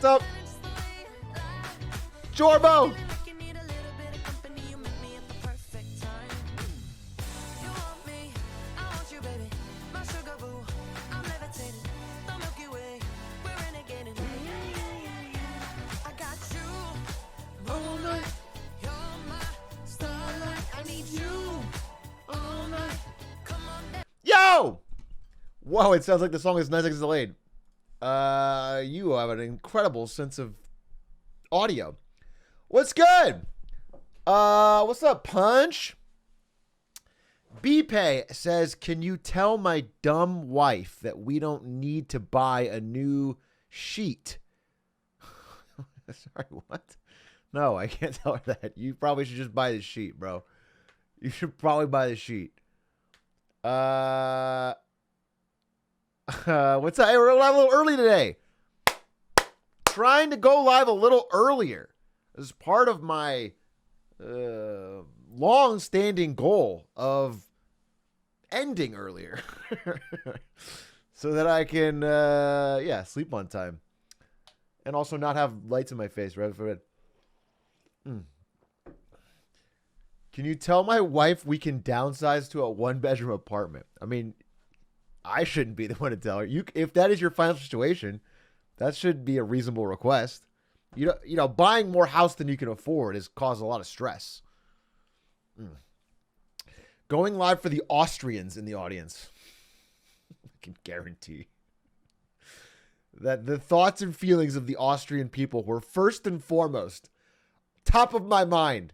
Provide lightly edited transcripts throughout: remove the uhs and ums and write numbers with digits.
What's up? Jorbo! Yo! Whoa, it sounds like the song is 9 seconds delayed. You have an incredible sense of audio. What's good? What's up, Punch? B-Pay says, can you tell my dumb wife that we don't need to buy a new sheet? Sorry, what? No, I can't tell her that. You probably should just buy the sheet, bro. You should probably buy the sheet. What's up? Hey, we're live a little early today. Trying to go live a little earlier. This is part of my long-standing goal of ending earlier. So that I can, sleep on time. And also not have lights in my face right before bed. Can you tell my wife we can downsize to a one-bedroom apartment? I mean, I shouldn't be the one to tell her. If that is your final situation, that should be a reasonable request. You know, buying more house than you can afford has caused a lot of stress. Going live for the Austrians in the audience. I can guarantee that the thoughts and feelings of the Austrian people were first and foremost top of my mind.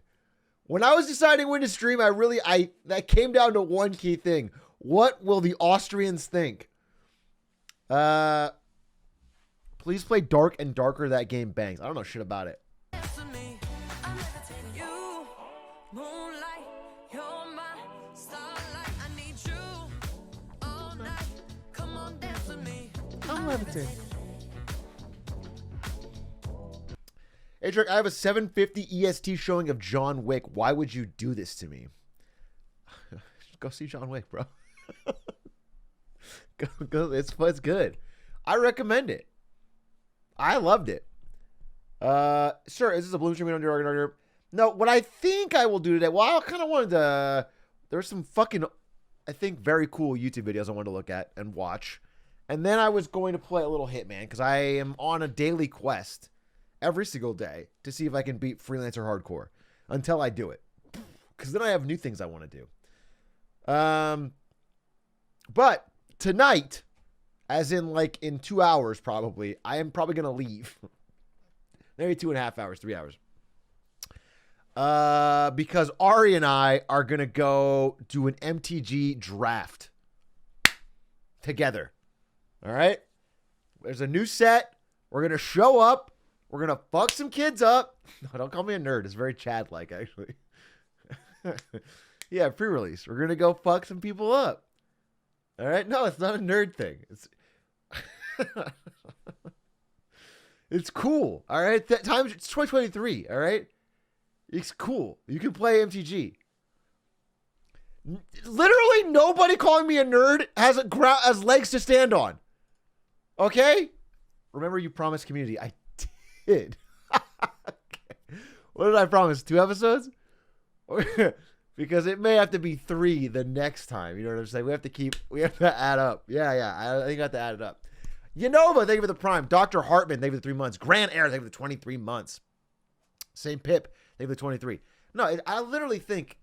When I was deciding when to stream, that came down to one key thing. What will the Austrians think? Please play Dark and Darker. That game bangs. I don't know shit about it. I'm levitating. Atrioc, I have a 750 EST showing of John Wick. Why would you do this to me? Go see John Wick, bro. Go, it's good. I recommend it. I loved it. Sir, is this a Bloom stream? No, what I think I will do today, well, I kind of wanted to, there's some fucking, I think, very cool YouTube videos I wanted to look at and watch. And then I was going to play a little Hitman because I am on a daily quest every single day to see if I can beat Freelancer Hardcore until I do it. Because then I have new things I want to do. But tonight, as in like in 2 hours probably, I am probably going to leave. Maybe 2.5 hours, 3 hours. Because Ari and I are going to go do an MTG draft together. All right? There's a new set. We're going to show up. We're going to fuck some kids up. No, don't call me a nerd. It's very Chad-like, actually. Yeah, pre-release. We're going to go fuck some people up. All right? No, it's not a nerd thing. It's cool. All right? That time, it's 2023. All right? It's cool. You can play MTG. Literally nobody calling me a nerd has legs to stand on. Okay? Remember you promised community. I did. Okay. What did I promise? 2 episodes? Because it may have to be 3 the next time. You know what I'm saying? We have to add up. Yeah. I think I have to add it up. Yanova, thank you for the prime. Dr. Hartman, thank you for the 3 months. Grand Air, thank you for the 23 months. Same Pip, thank you for the 23. No, I literally think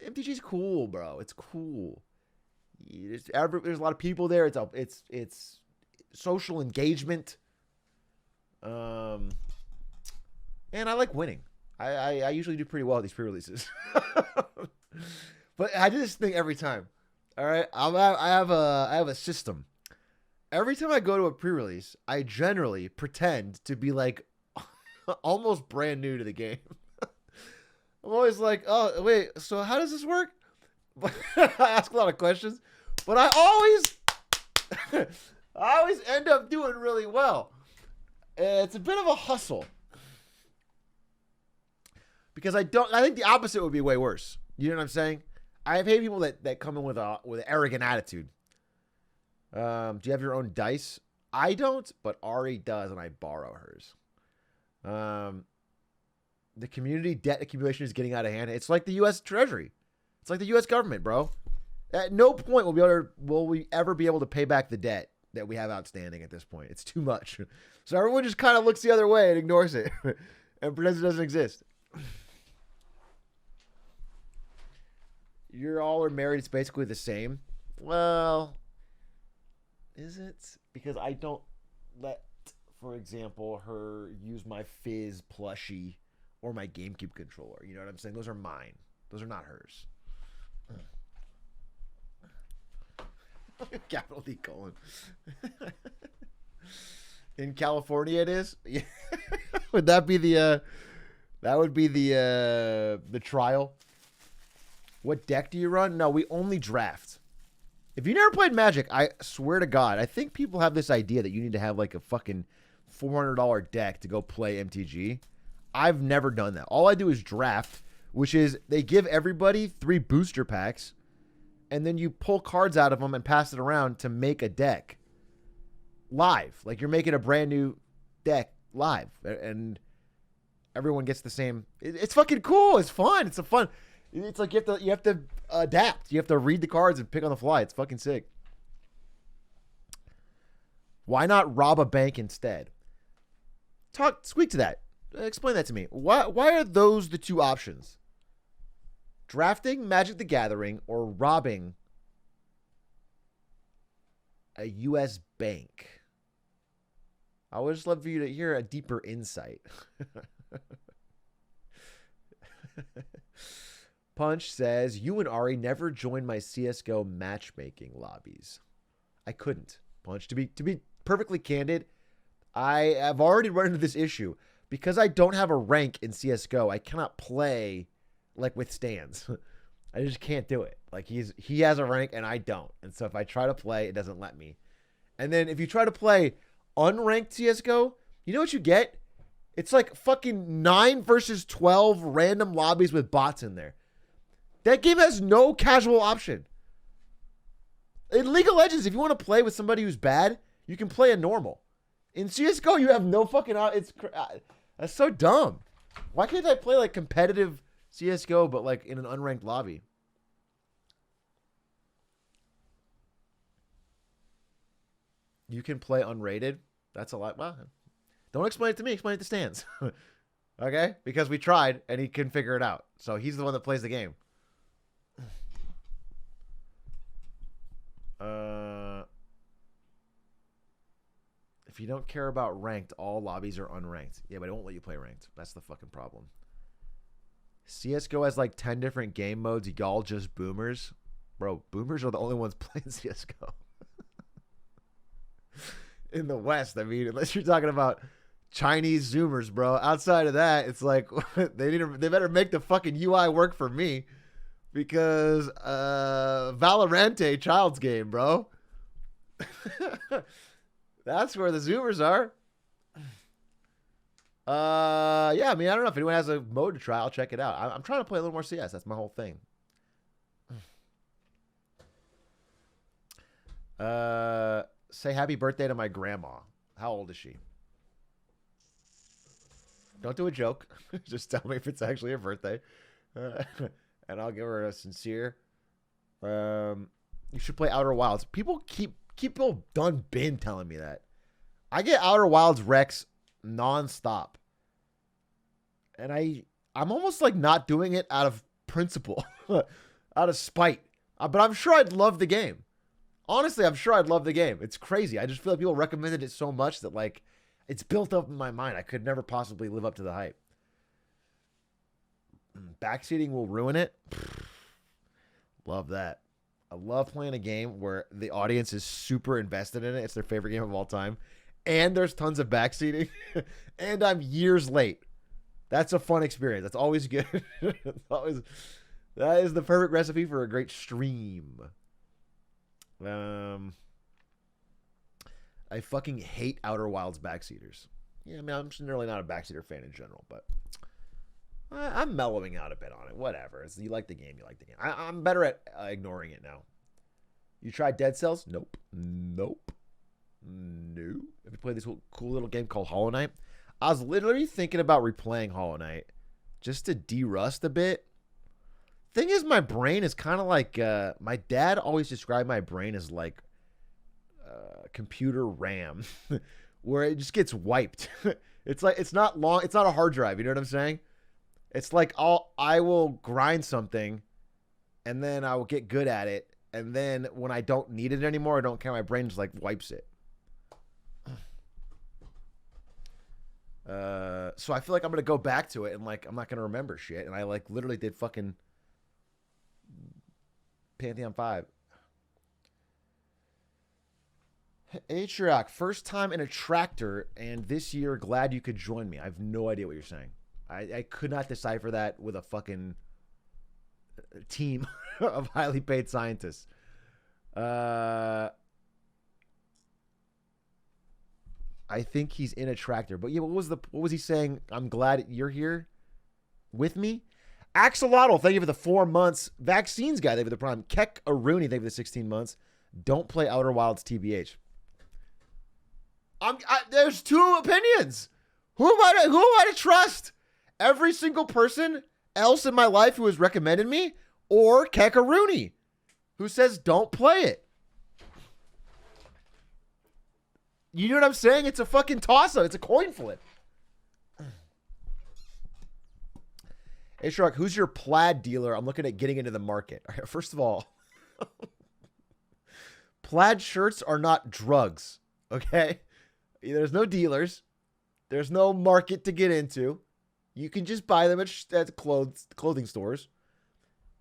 MTG's cool, bro. It's cool. There's a lot of people there. It's social engagement. And I like winning. I usually do pretty well at these pre-releases. But I do this thing every time. All right, I have a system. Every time I go to a pre-release, I generally pretend to be like almost brand new to the game. I'm always like, oh wait, so how does this work? I ask a lot of questions, but I always end up doing really well. It's a bit of a hustle. Because I think the opposite would be way worse. You know what I'm saying? I hate people that come in with an arrogant attitude. Do you have your own dice? I don't, but Ari does, and I borrow hers. The community debt accumulation is getting out of hand. It's like the U.S. Treasury. It's like the U.S. government, bro. At no point will we ever be able to pay back the debt that we have outstanding at this point. It's too much. So everyone just kind of looks the other way and ignores it and pretends it doesn't exist. You're all are married. It's basically the same. Well, is it? Because I don't let, for example, her use my Fizz plushie or my GameCube controller. You know what I'm saying? Those are mine. Those are not hers. Capital D colon. In California it is? Yeah. Would that be the that would be the trial? What deck do you run? No, we only draft. If you never played Magic, I swear to God, I think people have this idea that you need to have like a fucking $400 deck to go play MTG. I've never done that. All I do is draft, which is they give everybody 3 booster packs, and then you pull cards out of them and pass it around to make a deck live. Like you're making a brand new deck live, and everyone gets the same. It's fucking cool. It's fun. It's a fun. It's like you have to adapt. You have to read the cards and pick on the fly. It's fucking sick. Why not rob a bank instead? Speak to that. Explain that to me. Why are those the 2 options? Drafting Magic the Gathering or robbing a U.S. bank? I would just love for you to hear a deeper insight. Punch says, you and Ari never joined my CSGO matchmaking lobbies. I couldn't, Punch. To be perfectly candid, I have already run into this issue. Because I don't have a rank in CSGO, I cannot play like with stands. I just can't do it. Like he has a rank and I don't. And so if I try to play, it doesn't let me. And then if you try to play unranked CSGO, you know what you get? It's like fucking 9 versus 12 random lobbies with bots in there. That game has no casual option. In League of Legends, if you want to play with somebody who's bad, you can play a normal. In CSGO, you have no fucking... That's so dumb. Why can't I play like competitive CSGO, but like in an unranked lobby? You can play unrated? That's a lot. Well, don't explain it to me. Explain it to Stans. Okay? Because we tried, and he couldn't figure it out. So he's the one that plays the game. If you don't care about ranked, all lobbies are unranked. Yeah, but it won't let you play ranked. That's the fucking problem. CSGO has like 10 different game modes. Y'all just boomers. Bro, boomers are the only ones playing CSGO. In the West, I mean, unless you're talking about Chinese Zoomers, bro. Outside of that, it's like they better make the fucking UI work for me. Because Valorante, child's game, bro. That's where the Zoomers are. Yeah, I mean, I don't know if anyone has a mode to try. I'll check it out. I'm trying to play a little more CS. That's my whole thing. Say happy birthday to my grandma. How old is she? Don't do a joke. Just tell me if it's actually her birthday. And I'll give her a sincere. You should play Outer Wilds. People people been telling me that. I get Outer Wilds Rex nonstop. And I'm almost like not doing it out of principle. Out of spite. But I'm sure I'd love the game. Honestly, I'm sure I'd love the game. It's crazy. I just feel like people recommended it so much that like it's built up in my mind. I could never possibly live up to the hype. Backseating will ruin it. Love that. I love playing a game where the audience is super invested in it. It's their favorite game of all time. And there's tons of backseating. And I'm years late. That's a fun experience. That's always good. That is the perfect recipe for a great stream. I fucking hate Outer Wilds backseaters. Yeah, I mean, I'm generally not a backseater fan in general, but I'm mellowing out a bit on it. Whatever. You like the game, you like the game. I'm better at ignoring it now. You tried Dead Cells? Nope. Nope. No. Have you played this cool little game called Hollow Knight? I was literally thinking about replaying Hollow Knight just to de-rust a bit. Thing is, my brain is kind of like my dad always described my brain as like computer RAM, where it just gets wiped. It's like it's not long. It's not a hard drive. You know what I'm saying? It's like I will grind something, and then I will get good at it, and then when I don't need it anymore, I don't care. My brain just like wipes it. So I feel like I'm gonna go back to it, and like I'm not gonna remember shit. And I like literally did fucking Pantheon 5. Atrioc, first time in a tractor, and this year, glad you could join me. I have no idea what you're saying. I could not decipher that with a fucking team of highly paid scientists. I think he's in a tractor. But yeah, what was he saying? I'm glad you're here with me. Axolotl, thank you for the 4 months. Vaccines guy, thank you for the prime. Kek Aruni, thank you for the 16 months. Don't play Outer Wilds, TBH. There's two opinions. Who am I to trust? Every single person else in my life who has recommended me, or Kek Aruni, who says don't play it. You know what I'm saying? It's a fucking toss-up. It's a coin flip. Hey, Shark, who's your plaid dealer? I'm looking at getting into the market. All right, first of all, plaid shirts are not drugs, okay? There's no dealers. There's no market to get into. You can just buy them at clothing stores.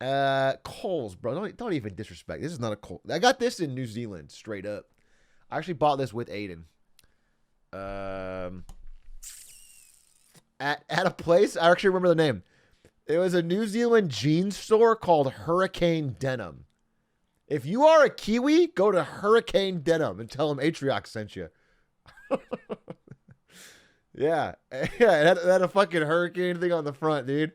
Kohl's, bro. Don't even disrespect. This is not a Kohl's. I got this in New Zealand, straight up. I actually bought this with Aiden. At a place, I actually remember the name. It was a New Zealand jeans store called Hurricane Denim. If you are a Kiwi, go to Hurricane Denim and tell them Atrioc sent you. Yeah, it had a fucking hurricane thing on the front, dude.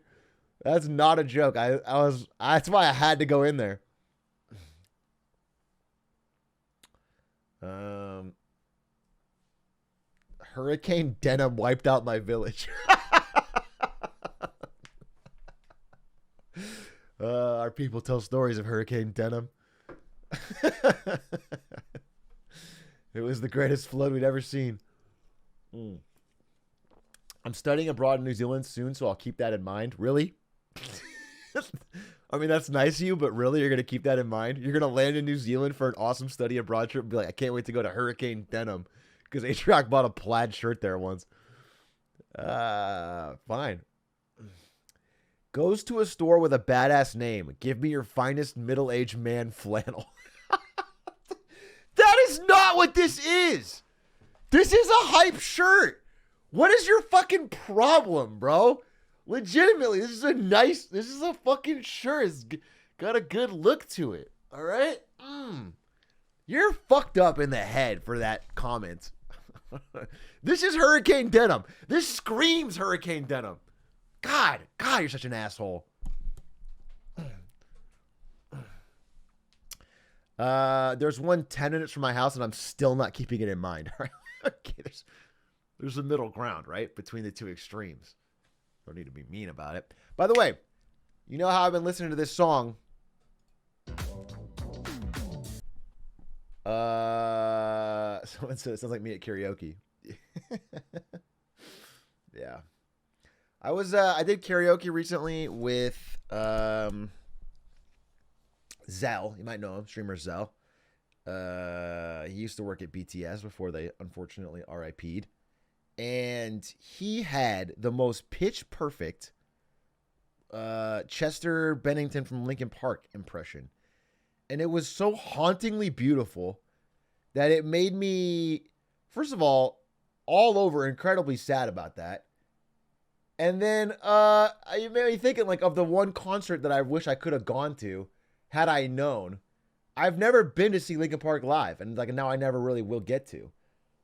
That's not a joke. That's why I had to go in there. Hurricane Denim wiped out my village. Our people tell stories of Hurricane Denim. It was the greatest flood we'd ever seen. I'm studying abroad in New Zealand soon, so I'll keep that in mind. Really? I mean, that's nice of you, but really, you're going to keep that in mind? You're going to land in New Zealand for an awesome study abroad trip and be like, I can't wait to go to Hurricane Denim because Atrioc bought a plaid shirt there once. Fine. Goes to a store with a badass name. Give me your finest middle-aged man flannel. That is not what this is. This is a hype shirt. What is your fucking problem, bro? Legitimately, this is a fucking shirt. It's got a good look to it. All right? You're fucked up in the head for that comment. This is Hurricane Denim. This screams Hurricane Denim. God, you're such an asshole. There's one 10 minutes from my house, and I'm still not keeping it in mind. Okay, there's a middle ground, right? Between the two extremes. Don't need to be mean about it. By the way, you know how I've been listening to this song? Someone said it sounds like me at karaoke. Yeah. I did karaoke recently with Zell. You might know him, streamer Zell. He used to work at BTS before they unfortunately RIP'd. And he had the most pitch perfect Chester Bennington from Linkin Park impression. And it was so hauntingly beautiful that it made me, first of all over incredibly sad about that. And then it made me thinking like of the one concert that I wish I could have gone to had I known. I've never been to see Linkin Park live, and like now I never really will get to,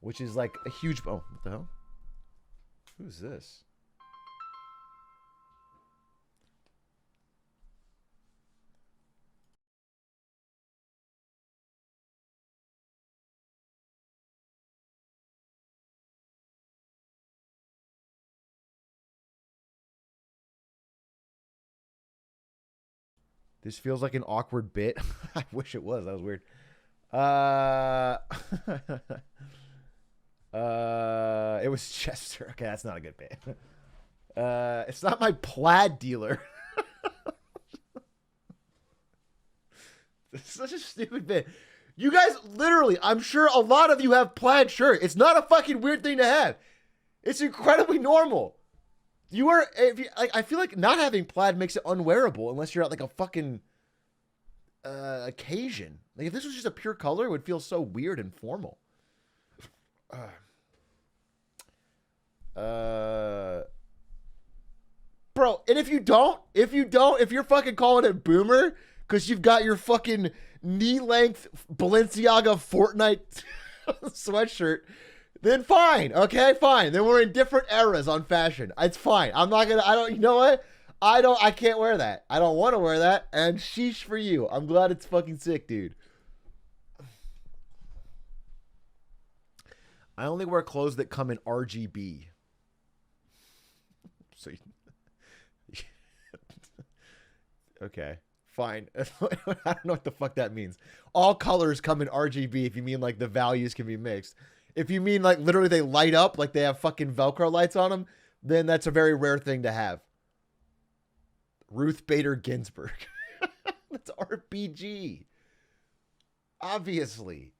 which is like a huge. Oh, what the hell? Who's this? This feels like an awkward bit. I wish it was. That was weird. It was Chester. Okay, that's not a good bit. It's not my plaid dealer. It's such a stupid bit. You guys, literally, I'm sure a lot of you have plaid shirt. It's not a fucking weird thing to have. It's incredibly normal. You are, if you, like, I feel like not having plaid makes it unwearable unless you're at like a fucking occasion. Like if this was just a pure color, it would feel so weird and formal. Bro, and if you're fucking calling it boomer because you've got your fucking knee-length Balenciaga Fortnite sweatshirt, then fine, okay, fine. Then we're in different eras on fashion. It's fine. You know what? I can't wear that. I don't want to wear that, and sheesh for you. I'm glad it's fucking sick, dude. I only wear clothes that come in RGB. So, okay, fine. I don't know what the fuck that means. All colors come in RGB if you mean like the values can be mixed. If you mean like literally they light up like they have fucking Velcro lights on them, then that's a very rare thing to have. Ruth Bader Ginsburg. That's RPG. Obviously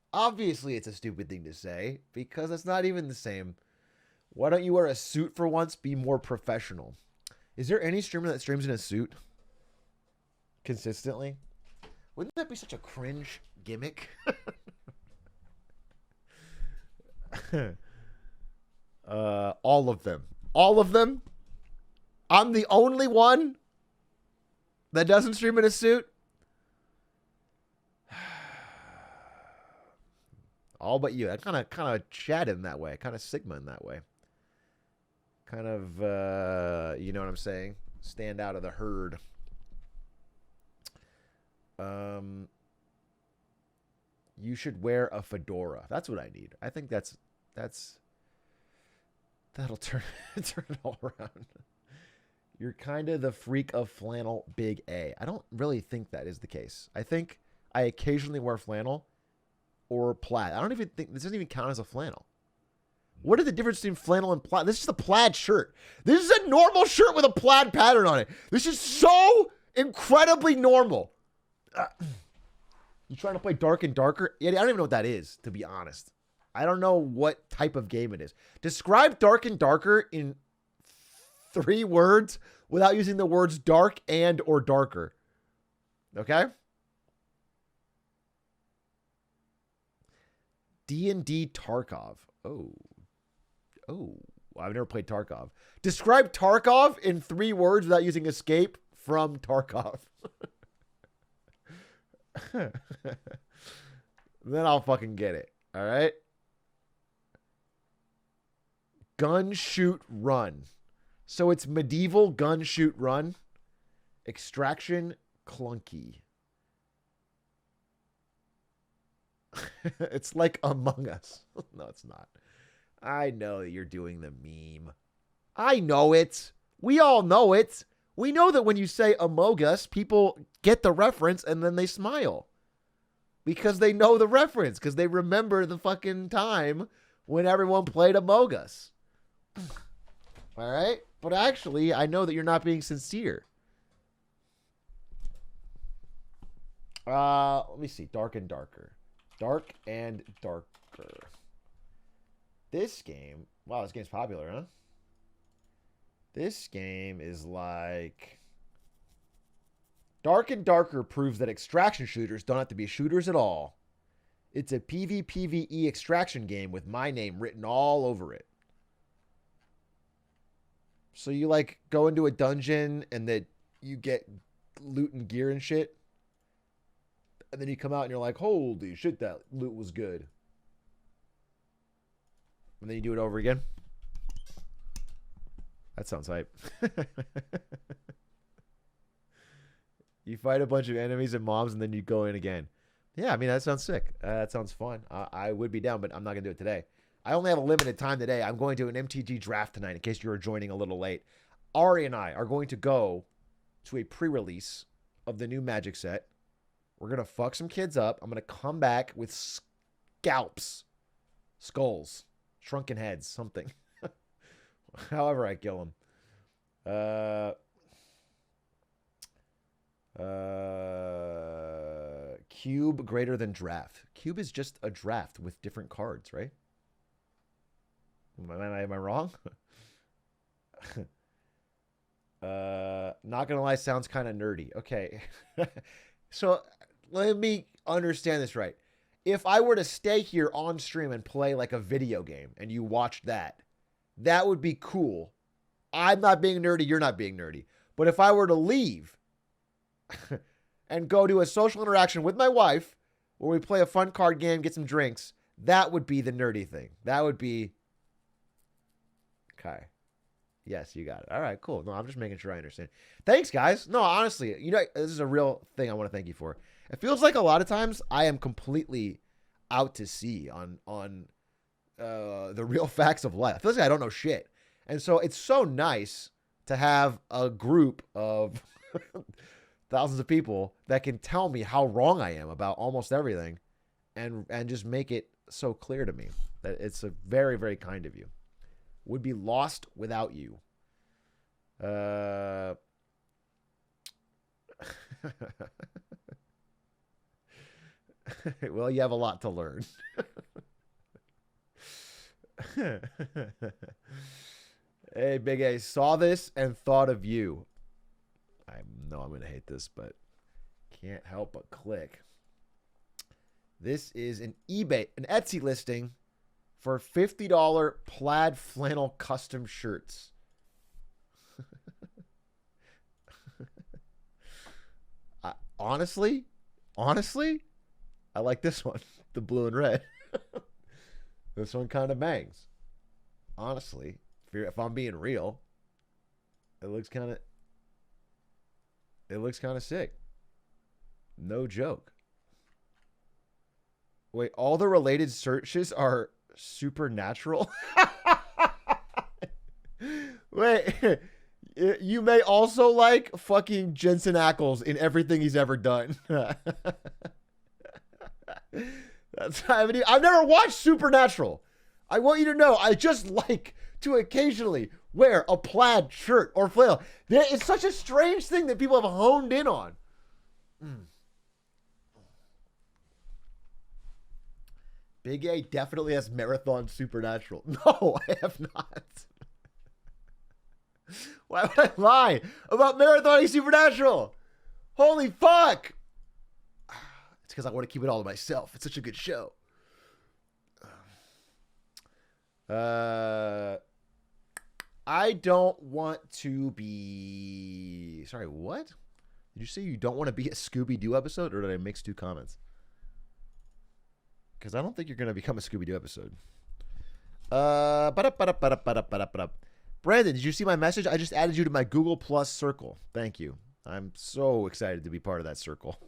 it's a stupid thing to say because it's not even the same. Why don't you wear a suit for once? Be more professional. Is there any streamer that streams in a suit consistently? Wouldn't that be such a cringe gimmick? All of them. I'm the only one that doesn't stream in a suit. All but you. I kind of chat in that way. Kind of Sigma in that way. Kind of, you know what I'm saying? Stand out of the herd. You should wear a fedora. That's what I need. I think that'll turn it all around. You're kind of the freak of flannel, big A. I don't really think that is the case. I think I occasionally wear flannel or plaid. I don't even think this doesn't even count as a flannel. What is the difference between flannel and plaid? This is a plaid shirt. This is a normal shirt with a plaid pattern on it. This is so incredibly normal. You trying to play Dark and Darker? Yeah, I don't even know what that is, to be honest. I don't know what type of game it is. Describe Dark and Darker in 3 words without using the words dark and or darker. Okay? D&D Tarkov. Oh, I've never played Tarkov. Describe Tarkov in 3 words without using escape from Tarkov. Then I'll fucking get it. All right? Gun, shoot, run. So it's medieval gun, shoot, run. Extraction, clunky. It's like Among Us. No, it's not. I know that you're doing the meme. I know it. We all know it. We know that when you say Among Us, people get the reference and then they smile. Because they know the reference. Because they remember the fucking time when everyone played Among Us. All right? But actually, I know that you're not being sincere. Let me see. Dark and Darker. Dark and Darker. This game... Wow, this game's popular, huh? This game is like... Dark and Darker proves that extraction shooters don't have to be shooters at all. It's a PvPvE extraction game with my name written all over it. So you like go into a dungeon and then you get loot and gear and shit. And then you come out and you're like, holy shit, that loot was good. And then you do it over again. That sounds hype. You fight a bunch of enemies and mobs and then you go in again. Yeah, I mean, that sounds sick. That sounds fun. I would be down, but I'm not going to do it today. I only have a limited time today. I'm going to an MTG draft tonight in case you're joining a little late. Ari and I are going to go to a pre-release of the new Magic set. We're going to fuck some kids up. I'm going to come back with scalps, skulls, shrunken heads, something. However I kill them. Cube greater than draft. Cube is just a draft with different cards, right? Am I wrong? Not gonna lie, sounds kind of nerdy. Okay. So let me understand this right. If I were to stay here on stream and play like a video game and you watched that, that would be cool. I'm not being nerdy, you're not being nerdy. But if I were to leave and go to a social interaction with my wife where we play a fun card game, get some drinks, that would be the nerdy thing. That would be... Okay. Yes, you got it. All right, cool. No, I'm just making sure I understand. Thanks, guys. No, honestly, you know, this is a real thing I want to thank you for. It feels like a lot of times I am completely out to sea on the real facts of life. It feels like I don't know shit. And so it's so nice to have a group of thousands of people that can tell me how wrong I am about almost everything and just make it so clear to me. That it's a very, very kind of you. Would be lost without you. Well, you have a lot to learn. Hey, Big A, saw this and thought of you. I know I'm going to hate this, but can't help but click. This is an Etsy listing for $50 plaid flannel custom shirts. Honestly, I like this one, the blue and red. This one kind of bangs. Honestly, if I'm being real, it looks kind of sick. No joke. Wait, all the related searches are supernatural? Wait, you may also like fucking Jensen Ackles in everything he's ever done. I've never watched Supernatural. I want you to know I just like to occasionally wear a plaid shirt or flannel. It's such a strange thing that people have honed in on. Big A definitely has marathon Supernatural. No, I have not. Why would I lie about marathoning Supernatural? Holy fuck. It's because I want to keep it all to myself. It's such a good show. I don't want to be... Sorry, what? Did you say you don't want to be a Scooby-Doo episode? Or did I mix two comments? Because I don't think you're going to become a Scooby-Doo episode. Brandon, did you see my message? I just added you to my Google Plus circle. Thank you. I'm so excited to be part of that circle.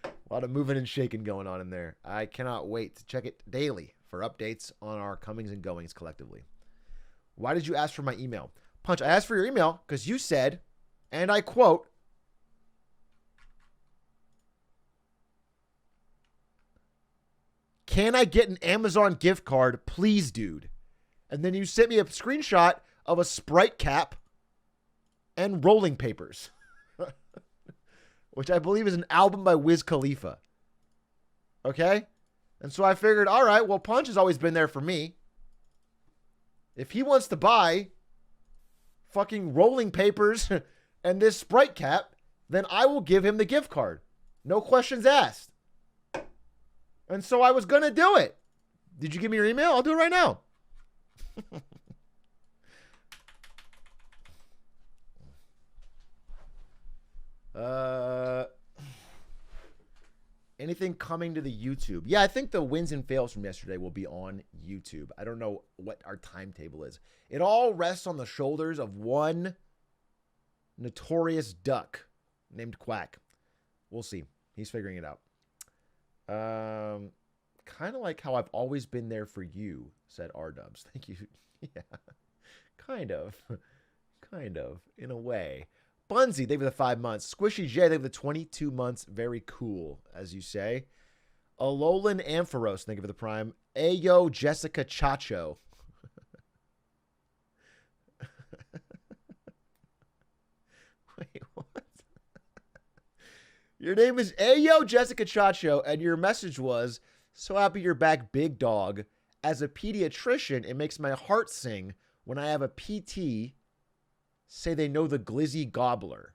A lot of moving and shaking going on in there. I cannot wait to check it daily for updates on our comings and goings collectively. Why did you ask for my email? Punch, I asked for your email because you said, and I quote, "Can I get an Amazon gift card, please, dude?" And then you sent me a screenshot of a Sprite cap and rolling papers, which I believe is an album by Wiz Khalifa. Okay? And so I figured, all right, well, Punch has always been there for me. If he wants to buy fucking rolling papers and this Sprite cap, then I will give him the gift card. No questions asked. And so I was going to do it. Did you give me your email? I'll do it right now. Anything coming to the YouTube? Yeah, I think the wins and fails from yesterday will be on YouTube. I don't know what our timetable is. It all rests on the shoulders of one notorious duck named Quack. We'll see. He's figuring it out. Kind of like how I've always been there for you, said R-Dubs. Thank you. Yeah, kind of, in a way. Bunzy, thank you for the 5 months. Squishy J, thank you for the 22 months. Very cool, as you say. Alolan Ampharos, thank you for the prime. Ayo Jessica Chacho. Wait, what? Your name is Ayo Jessica Chacho, and your message was, so happy you're back, big dog. As a pediatrician, it makes my heart sing when I have a PT say they know the glizzy gobbler,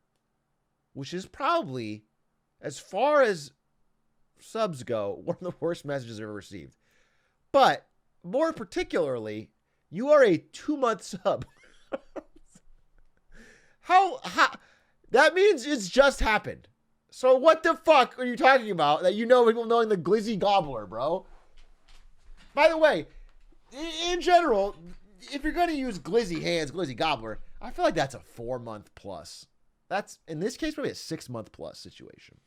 which is probably, as far as subs go, one of the worst messages I've ever received. But more particularly, you are a 2-month sub. How that means it's just happened. So what the fuck are you talking about that you know people knowing the glizzy gobbler, bro? By the way, in general, if you're going to use glizzy hands, glizzy gobbler, I feel like that's a 4-month plus. That's, in this case, probably a 6-month plus situation.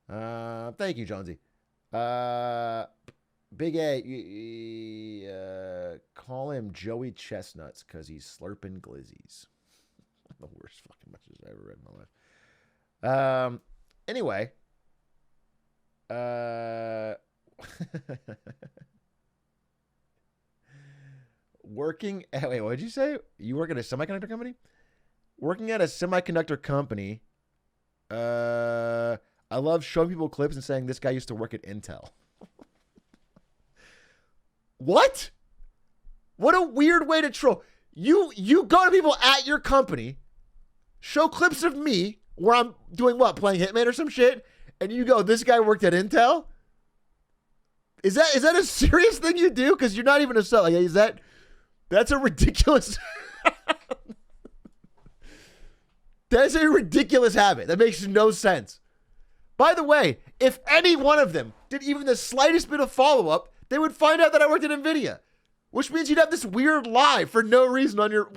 Thank you, Jonesy. Big A, call him Joey Chestnuts because he's slurping glizzies. The worst fucking message I ever read in my life. Anyway. Working at, wait, what did you say? You work at a semiconductor company? Working at a semiconductor company. I love showing people clips and saying this guy used to work at Intel. What? What a weird way to troll. You go to people at your company, show clips of me where I'm doing what? Playing Hitman or some shit? And you go, this guy worked at Intel? Is that a serious thing you do? Because you're not even a sub. Like, that's a ridiculous... That's a ridiculous habit. That makes no sense. By the way, if any one of them did even the slightest bit of follow-up, they would find out that I worked at NVIDIA. Which means you'd have this weird lie for no reason on your...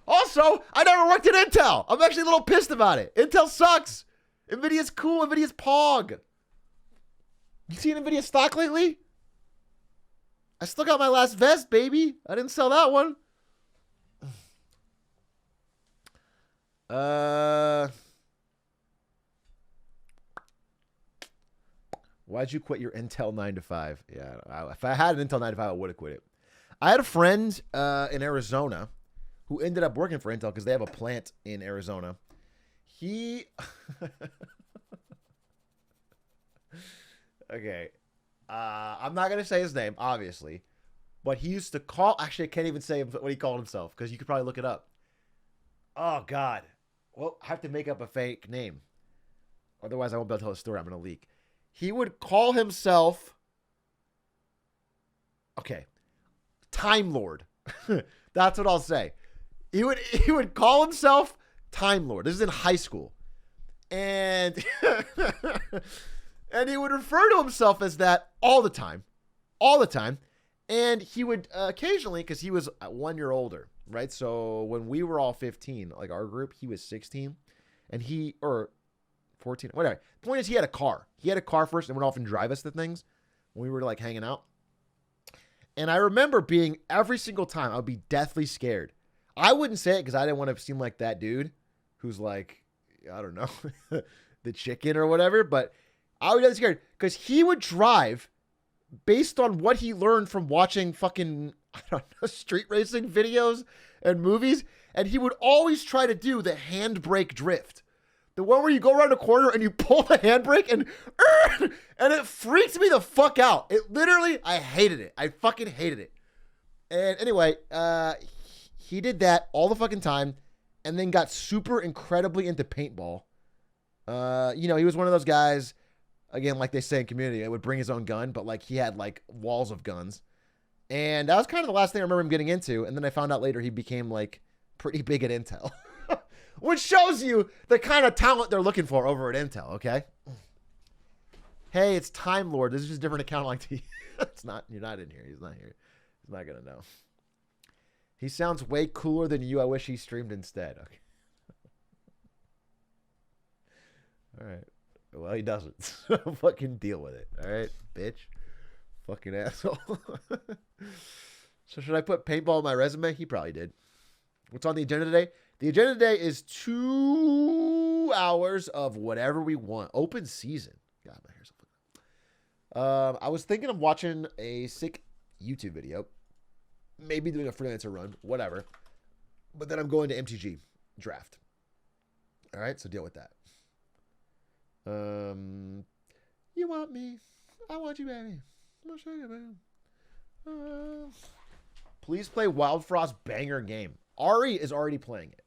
Also, I never worked at Intel. I'm actually a little pissed about it. Intel sucks. NVIDIA's cool. NVIDIA's pog. You seen NVIDIA stock lately? I still got my last vest, baby. I didn't sell that one. Why'd you quit your Intel 9 to 5? Yeah, if I had an Intel 9 to 5, I would have quit it. I had a friend in Arizona who ended up working for Intel because they have a plant in Arizona. He... Okay. I'm not going to say his name, obviously. But he used to call... Actually, I can't even say what he called himself because you could probably look it up. Oh, God. Well, I have to make up a fake name. Otherwise, I won't be able to tell a story. I'm going to leak. He would call himself... Okay. Time Lord. That's what I'll say. He would call himself Time Lord. This is in high school. And... And he would refer to himself as that all the time. All the time. And he would occasionally, because he was 1 year older, right? So when we were all 15, like our group, he was 16. And or 14, whatever. The point is he had a car. He had a car first and would often drive us to things when we were like hanging out. And I remember being, every single time, I would be deathly scared. I wouldn't say it because I didn't want to seem like that dude who's like, I don't know, the chicken or whatever, but... I would get scared because he would drive based on what he learned from watching fucking, I don't know, street racing videos and movies. And he would always try to do the handbrake drift. The one where you go around a corner and you pull the handbrake and it freaks me the fuck out. It literally, I hated it. I fucking hated it. And anyway, he did that all the fucking time and then got super incredibly into paintball. He was one of those guys... Again, like they say in Community, it would bring his own gun, but like he had like walls of guns. And that was kind of the last thing I remember him getting into. And then I found out later he became like pretty big at Intel. Which shows you the kind of talent they're looking for over at Intel, okay? Hey, it's Time Lord. This is just a different account like the... You're not in here. He's not here. He's not going to know. He sounds way cooler than you. I wish he streamed instead. Okay. All right. Well, he doesn't. So fucking deal with it. All right, bitch. Fucking asshole. So should I put paintball on my resume? He probably did. What's on the agenda today? The agenda today is 2 hours of whatever we want. Open season. God, my hair's so I was thinking of watching a sick YouTube video. Maybe doing a freelancer run. Whatever. But then I'm going to MTG draft. All right, so deal with that. You want me. I want you, baby. I'm show you, baby. Please play Wild Frost banger game. Ari is already playing it.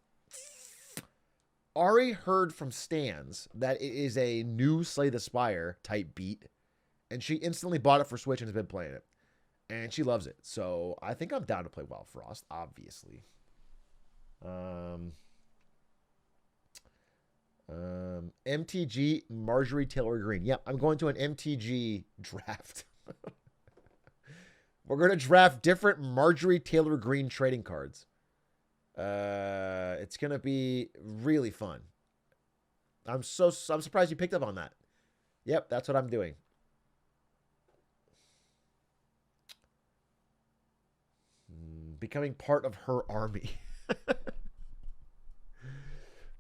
Ari heard from Stans that it is a new Slay the Spire type beat, and she instantly bought it for Switch and has been playing it. And she loves it. So I think I'm down to play Wild Frost, obviously. MTG Marjorie Taylor Greene. Yep, I'm going to an MTG draft. We're going to draft different Marjorie Taylor Greene trading cards. It's going to be really fun. I'm surprised you picked up on that. Yep, that's what I'm doing. Becoming part of her army.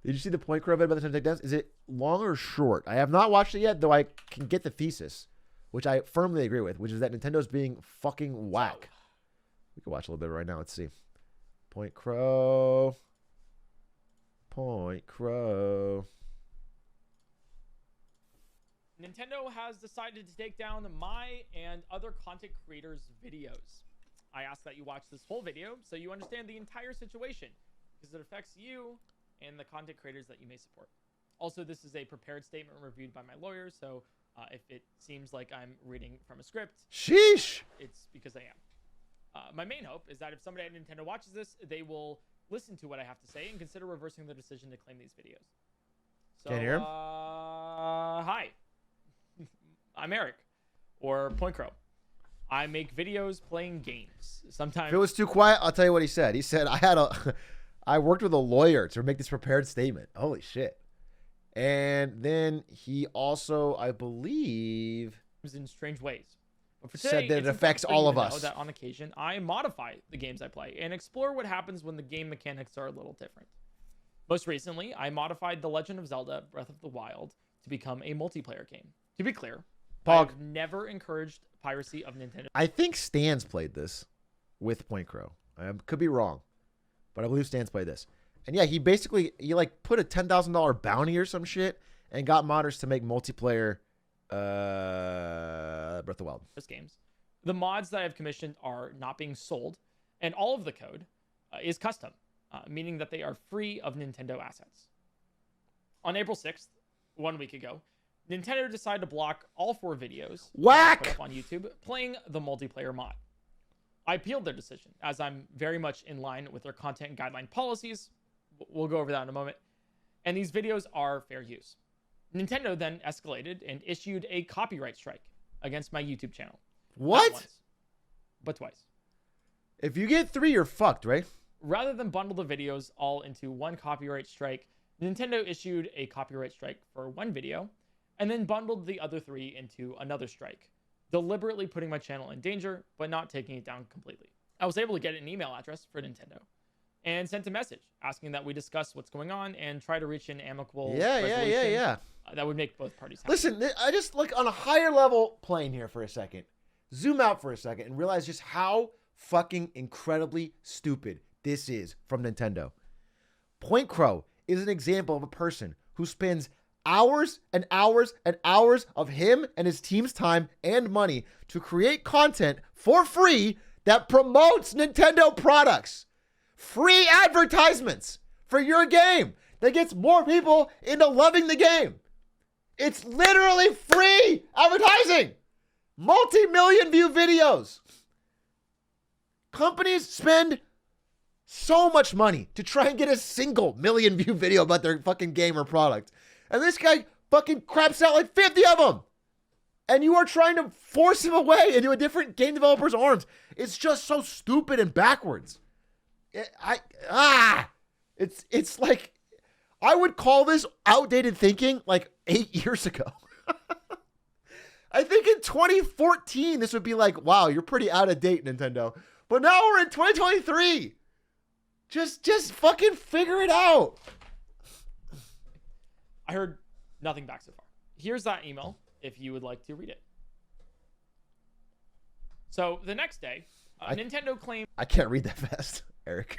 Did you see the Point Crow vid about the time takedowns? Is it long or short? I have not watched it yet, though I can get the thesis, which I firmly agree with, which is that Nintendo's being fucking whack. We can watch a little bit right now. Let's see. Point Crow. Point Crow. Nintendo has decided to take down my and other content creators' videos. I ask that you watch this whole video so you understand the entire situation, because it affects you and the content creators that you may support. Also, this is a prepared statement reviewed by my lawyer, so if it seems like I'm reading from a script, sheesh, it's because I am. My main hope is that if somebody at Nintendo watches this, they will listen to what I have to say and consider reversing their decision to claim these videos. So, can't hear him? Hi. I'm Eric, or Point Crow. I make videos playing games. Sometimes if it was too quiet, I'll tell you what he said. He said, I worked with a lawyer to make this prepared statement. Holy shit. And then he also, I believe, in strange ways. But for said today, that it affects all of us. That on occasion, I modify the games I play and explore what happens when the game mechanics are a little different. Most recently, I modified The Legend of Zelda Breath of the Wild to become a multiplayer game. To be clear, I've never encouraged piracy of Nintendo. I think Stans played this with Point Crow. I could be wrong, but I believe Stans played this. And yeah, he like put a $10,000 bounty or some shit and got modders to make multiplayer Breath of the Wild. Games. The mods that I've commissioned are not being sold, and all of the code is custom, meaning that they are free of Nintendo assets. On April 6th, 1 week ago, Nintendo decided to block all 4 videos whack on YouTube playing the multiplayer mod. I appealed their decision, as I'm very much in line with their content guideline policies. We'll go over that in a moment. And these videos are fair use. Nintendo then escalated and issued a copyright strike against my YouTube channel. What? Not once, but twice. If you get 3, you're fucked, right? Rather than bundle the videos all into one copyright strike, Nintendo issued a copyright strike for 1 video and then bundled the other 3 into another strike, deliberately putting my channel in danger, but not taking it down completely. I was able to get an email address for Nintendo and sent a message asking that we discuss what's going on and try to reach an amicable resolution that would make both parties happy. Listen, I just like on a higher level plane here for a second. Zoom out for a second and realize just how fucking incredibly stupid this is from Nintendo. Point Crow is an example of a person who spends hours and hours and hours of him and his team's time and money to create content for free that promotes Nintendo products. Free advertisements for your game that gets more people into loving the game. It's literally free advertising. Multi-million view videos. Companies spend so much money to try and get a single million view video about their fucking game or product. And this guy fucking craps out like 50 of them. And you are trying to force him away into a different game developer's arms. It's just so stupid and backwards. It's like, I would call this outdated thinking like 8 years ago. I think in 2014, this would be like, wow, you're pretty out of date, Nintendo. But now we're in 2023. Just fucking figure it out. I heard nothing back so far. Here's that email if you would like to read it. So the next day, Nintendo claimed... I can't read that fast, Eric.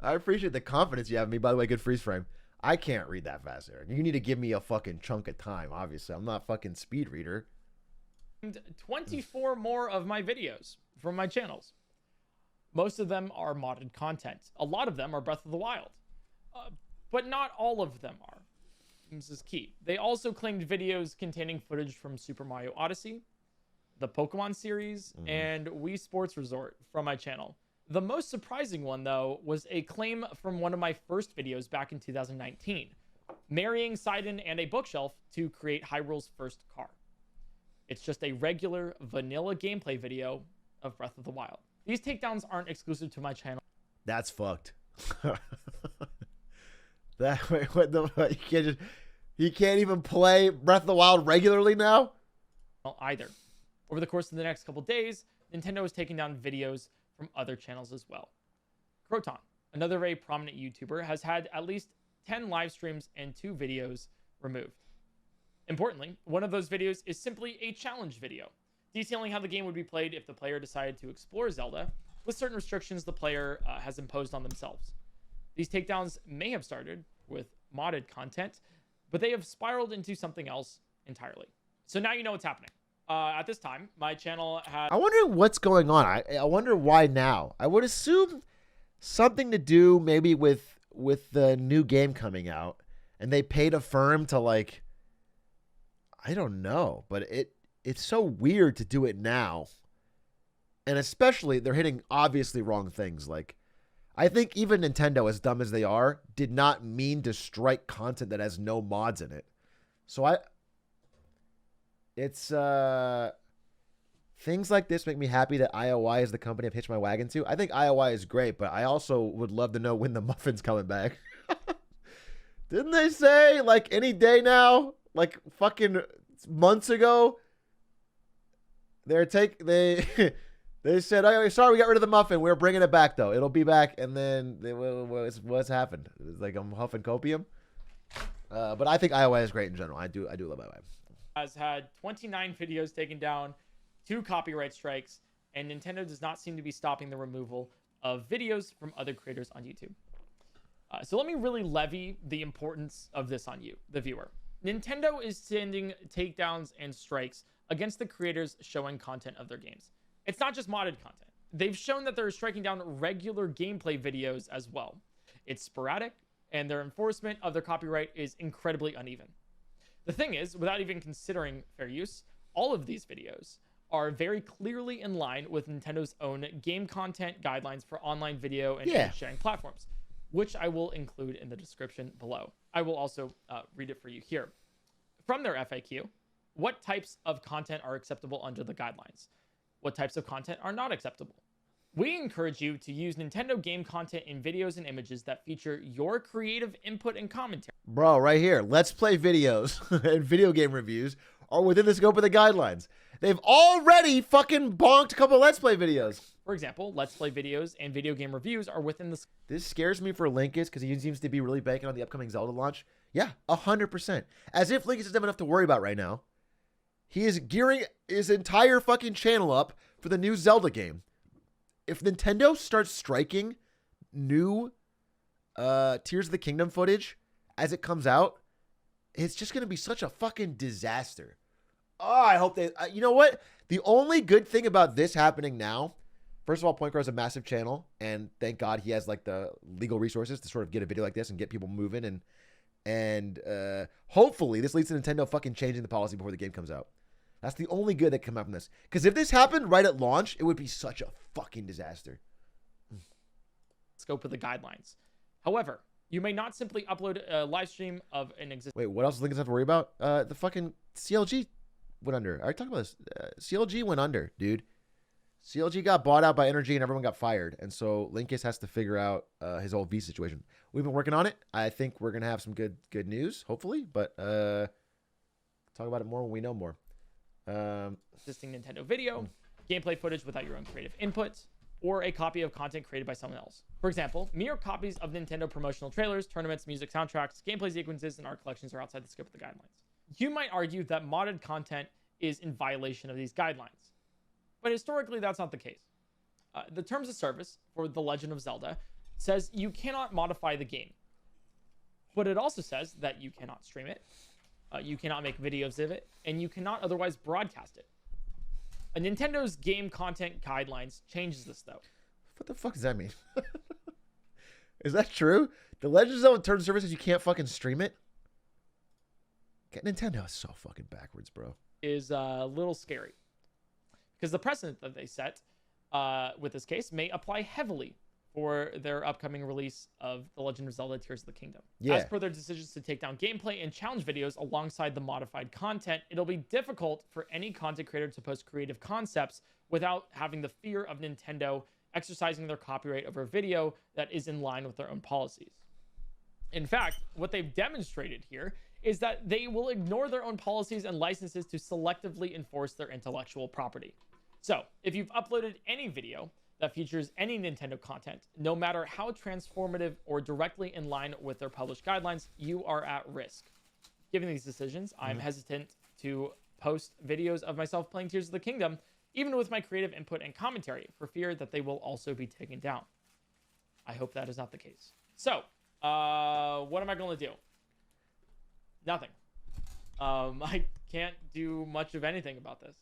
I appreciate the confidence you have in me. By the way, good freeze frame. I can't read that fast, Eric. You need to give me a fucking chunk of time, obviously. I'm not a fucking speed reader. 24 more of my videos from my channels. Most of them are modded content. A lot of them are Breath of the Wild. But not all of them are. This is key. They also claimed videos containing footage from Super Mario Odyssey, the Pokemon series, and Wii Sports Resort from my channel. The most surprising one, though, was a claim from one of my first videos back in 2019, marrying Sidon and a bookshelf to create Hyrule's first car. It's just a regular, vanilla gameplay video of Breath of the Wild. These takedowns aren't exclusive to my channel. That's fucked. You can't even play Breath of the Wild regularly now? Either. Over the course of the next couple days, Nintendo is taking down videos from other channels as well. Croton, another very prominent YouTuber, has had at least 10 live streams and 2 videos removed. Importantly, one of those videos is simply a challenge video, detailing how the game would be played if the player decided to explore Zelda with certain restrictions the player has imposed on themselves. These takedowns may have started with modded content, but they have spiraled into something else entirely. So now you know what's happening. At this time, my channel had... I wonder what's going on. I wonder why now. I would assume something to do maybe with the new game coming out, and they paid a firm to, like, I don't know, but it's so weird to do it now. And especially they're hitting obviously wrong things. Like, I think even Nintendo, as dumb as they are, did not mean to strike content that has no mods in it. So it's things like this make me happy that IOI is the company I've hitched my wagon to. I think IOI is great, but I also would love to know when the muffin's coming back. Didn't they say like any day now? Like fucking months ago? They said, "Oh, sorry, we got rid of the muffin. We're bringing it back though. It'll be back." And then what's happened? It's like I'm huffing copium. But I think IOI is great in general. I do love IOI. Has had 29 videos taken down, 2 copyright strikes, and Nintendo does not seem to be stopping the removal of videos from other creators on YouTube. So let me really levy the importance of this on you, the viewer. Nintendo is sending takedowns and strikes against the creators showing content of their games. It's not just modded content. They've shown that they're striking down regular gameplay videos as well. It's sporadic, and their enforcement of their copyright is incredibly uneven. The thing is, without even considering fair use, all of these videos are very clearly in line with Nintendo's own game content guidelines for online video and image sharing platforms, which I will include in the description below. I will also read it for you here. From their FAQ, what types of content are acceptable under the guidelines? What types of content are not acceptable? We encourage you to use Nintendo game content in videos and images that feature your creative input and commentary. Bro, right here. Let's play videos and video game reviews are within the scope of the guidelines. They've already fucking bonked a couple of Let's Play videos. For example, Let's Play videos and video game reviews are within the... This scares me for Linkus because he seems to be really banking on the upcoming Zelda launch. Yeah, 100%. As if Linkus doesn't have enough to worry about right now. He is gearing his entire fucking channel up for the new Zelda game. If Nintendo starts striking new Tears of the Kingdom footage as it comes out, it's just going to be such a fucking disaster. Oh, I hope they... you know what? The only good thing about this happening now, first of all, Point Crow is a massive channel, and thank God he has like the legal resources to sort of get a video like this and get people moving, and hopefully this leads to Nintendo fucking changing the policy before the game comes out. That's the only good that can come out from this. Because if this happened right at launch, it would be such a fucking disaster. Scope of the guidelines. However, you may not simply upload a live stream of an existing... Wait, what else does Lincoln have to worry about? The fucking CLG went under. I already talked about this. CLG went under, dude. CLG got bought out by Energy and everyone got fired. And so Linkus has to figure out his old V situation. We've been working on it. I think we're going to have some good news, hopefully. But talk about it more when we know more. Existing Nintendo video, gameplay footage without your own creative input, or a copy of content created by someone else. For example, mere copies of Nintendo promotional trailers, tournaments, music soundtracks, gameplay sequences, and art collections are outside the scope of the guidelines. You might argue that modded content is in violation of these guidelines, but historically that's not the case. The terms of service for The Legend of Zelda says you cannot modify the game, but it also says that you cannot stream it, you cannot make videos of it, and you cannot otherwise broadcast it. Nintendo's game content guidelines changes this though. What the fuck does that mean? Is that true? The Legend of Zelda terms of service says you can't fucking stream it? Nintendo is so fucking backwards, bro. Is a little scary because the precedent that they set with this case may apply heavily for their upcoming release of The Legend of Zelda Tears of the Kingdom. Yeah. As per their decisions to take down gameplay and challenge videos alongside the modified content, it'll be difficult for any content creator to post creative concepts without having the fear of Nintendo exercising their copyright over a video that is in line with their own policies. In fact, what they've demonstrated here is that they will ignore their own policies and licenses to selectively enforce their intellectual property. So, if you've uploaded any video that features any Nintendo content, no matter how transformative or directly in line with their published guidelines, you are at risk. Given these decisions, I'm hesitant to post videos of myself playing Tears of the Kingdom, even with my creative input and commentary, for fear that they will also be taken down. I hope that is not the case. So, what am I going to do? Nothing. I can't do much of anything about this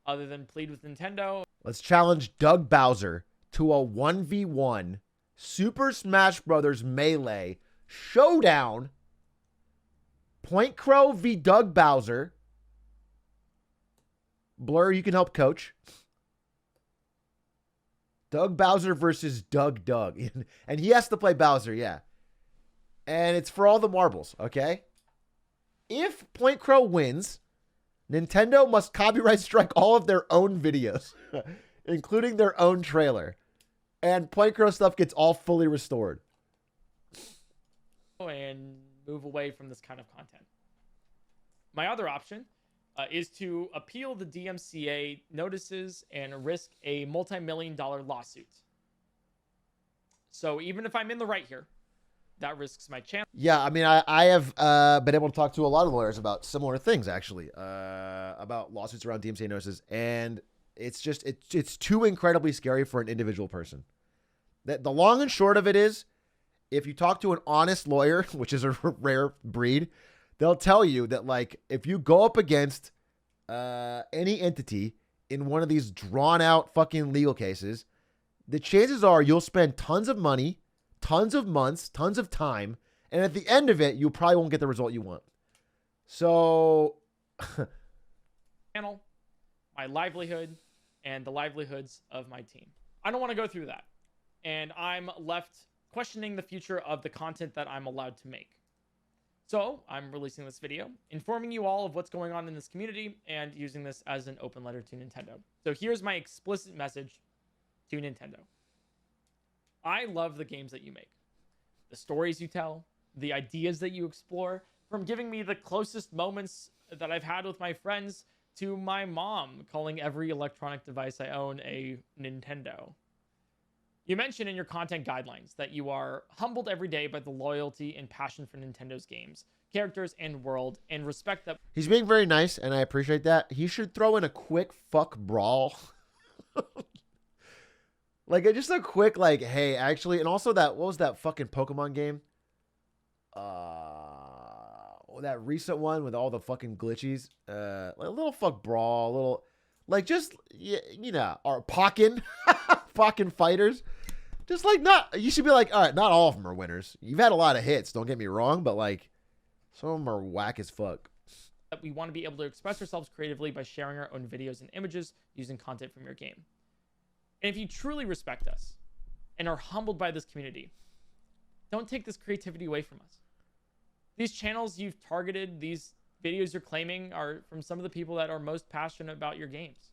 other than plead with Nintendo. Let's challenge Doug Bowser to a 1v1 Super Smash Bros. Melee showdown. Point Crow v. Doug Bowser. Blur, you can help coach. Doug Bowser versus Doug. And he has to play Bowser, yeah. And it's for all the marbles, okay? If Point Crow wins, Nintendo must copyright strike all of their own videos, including their own trailer. And Point Crow stuff gets all fully restored. And move away from this kind of content. My other option is to appeal the DMCA notices and risk a multi-million-dollar lawsuit. So even if I'm in the right here, that risks my channel. Yeah, I mean, I have been able to talk to a lot of lawyers about similar things, actually, about lawsuits around DMCA notices, and it's just it's too incredibly scary for an individual person. The long and short of it is, if you talk to an honest lawyer, which is a rare breed, they'll tell you that, like, if you go up against any entity in one of these drawn out fucking legal cases, the chances are you'll spend tons of money, tons of months, tons of time, and at the end of it, you probably won't get the result you want. So, channel, my livelihood, and the livelihoods of my team. I don't want to go through that. And I'm left questioning the future of the content that I'm allowed to make. So, I'm releasing this video, informing you all of what's going on in this community, and using this as an open letter to Nintendo. So here's my explicit message to Nintendo. I love the games that you make, the stories you tell, the ideas that you explore, from giving me the closest moments that I've had with my friends to my mom calling every electronic device I own a Nintendo. You mentioned in your content guidelines that you are humbled every day by the loyalty and passion for Nintendo's games, characters, and world, and respect that. he's being very nice, and I appreciate that. He should throw in a quick fuck brawl. Like, just a quick, like, hey, actually, and also that, what was that fucking Pokemon game? That recent one with all the fucking glitchies. Like a little fuck brawl, a little, like, just, you know, or Pokken, Pokken fighters. Just, like, you should be like, all right, not all of them are winners. You've had a lot of hits, don't get me wrong, but, like, some of them are whack as fuck. That we want to be able to express ourselves creatively by sharing our own videos and images using content from your game. And if you truly respect us and are humbled by this community, don't take this creativity away from us. These channels you've targeted, these videos you're claiming are from some of the people that are most passionate about your games.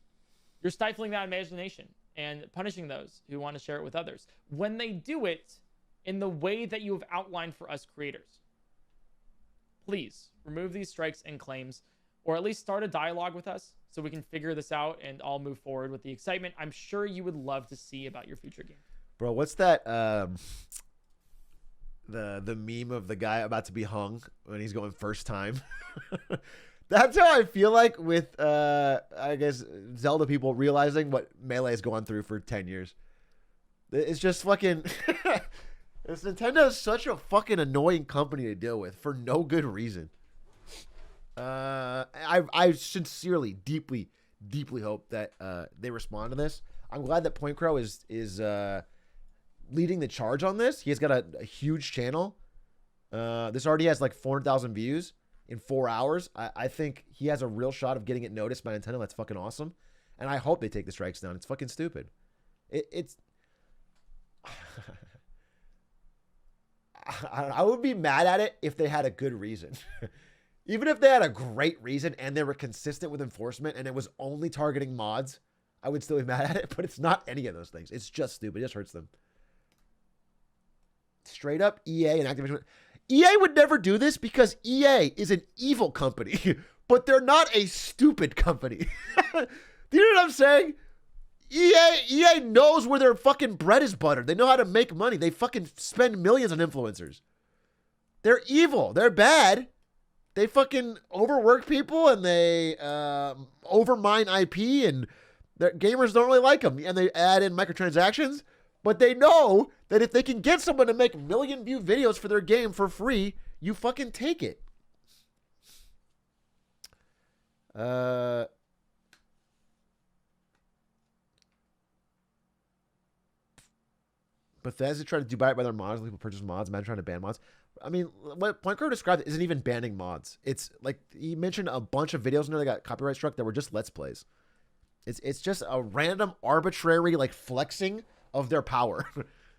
You're stifling that imagination and punishing those who want to share it with others when they do it in the way that you have outlined for us creators. Please remove these strikes and claims, or at least start a dialogue with us so we can figure this out and all move forward with the excitement I'm sure you would love to see about your future game. Bro, what's that the meme of the guy about to be hung when he's going first time? That's how I feel like with I guess Zelda people realizing what Melee's gone through for 10 years. It's just fucking Nintendo is such a fucking annoying company to deal with for no good reason. I sincerely, deeply hope that they respond to this. I'm glad that Point Crow is leading the charge on this. He has got a huge channel. This already has like 400,000 views in 4 hours. I think he has a real shot of getting it noticed by Nintendo. That's fucking awesome. And I hope they take the strikes down. It's fucking stupid. It's I would be mad at it if they had a good reason. Even if they had a great reason and they were consistent with enforcement and it was only targeting mods, I would still be mad at it. But it's not any of those things. It's just stupid. It just hurts them. Straight up EA and Activision. EA would never do this because EA is an evil company, but they're not a stupid company. Do you know what I'm saying? EA knows where their fucking bread is buttered. They know how to make money. They fucking spend millions on influencers. They're evil. They're bad. They fucking overwork people and they overmine IP and their gamers don't really like them. And they add in microtransactions. But they know that if they can get someone to make million view videos for their game for free, you fucking take it. Bethesda tried to do by their mods. People purchase mods. Imagine trying to ban mods. I mean, what Point Crow described isn't even banning mods. It's like he mentioned a bunch of videos in there that got copyright struck that were just Let's Plays. It's just a random arbitrary like flexing of their power.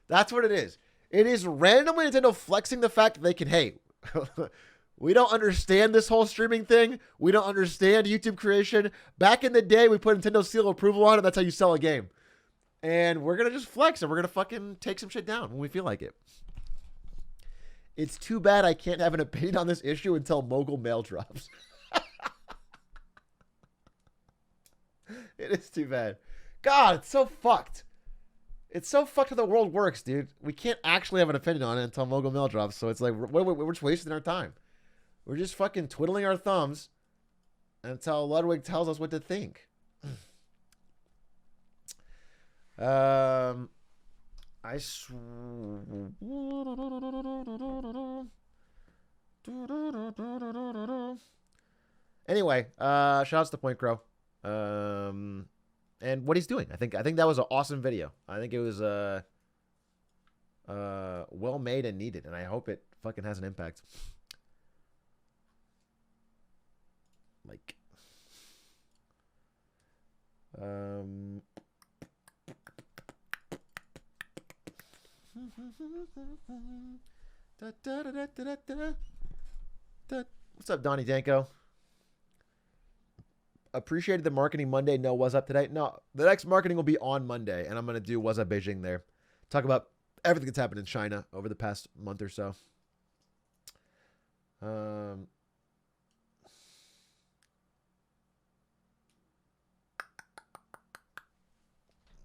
That's what it is. It is randomly Nintendo flexing the fact that they can, hey, we don't understand this whole streaming thing. We don't understand YouTube creation. Back in the day, we put Nintendo seal of approval on it. That's how you sell a game. And we're going to just flex and we're going to fucking take some shit down when we feel like it. It's too bad I can't have an opinion on this issue until Mogul Mail drops. It is too bad. God, it's so fucked. It's so fucked how the world works, dude. We can't actually have an opinion on it until Mogul Mail drops. So it's like, we're just wasting our time. We're just fucking twiddling our thumbs until Ludwig tells us what to think. Anyway, shoutouts to Point Crow. And what he's doing. I think that was an awesome video. I think it was well made and needed, and I hope it fucking has an impact. Like what's up, Donnie Danko? Appreciated the marketing Monday. No, was up today. No, the next marketing will be on Monday, and I'm gonna do was up Beijing there. Talk about everything that's happened in China over the past month or so.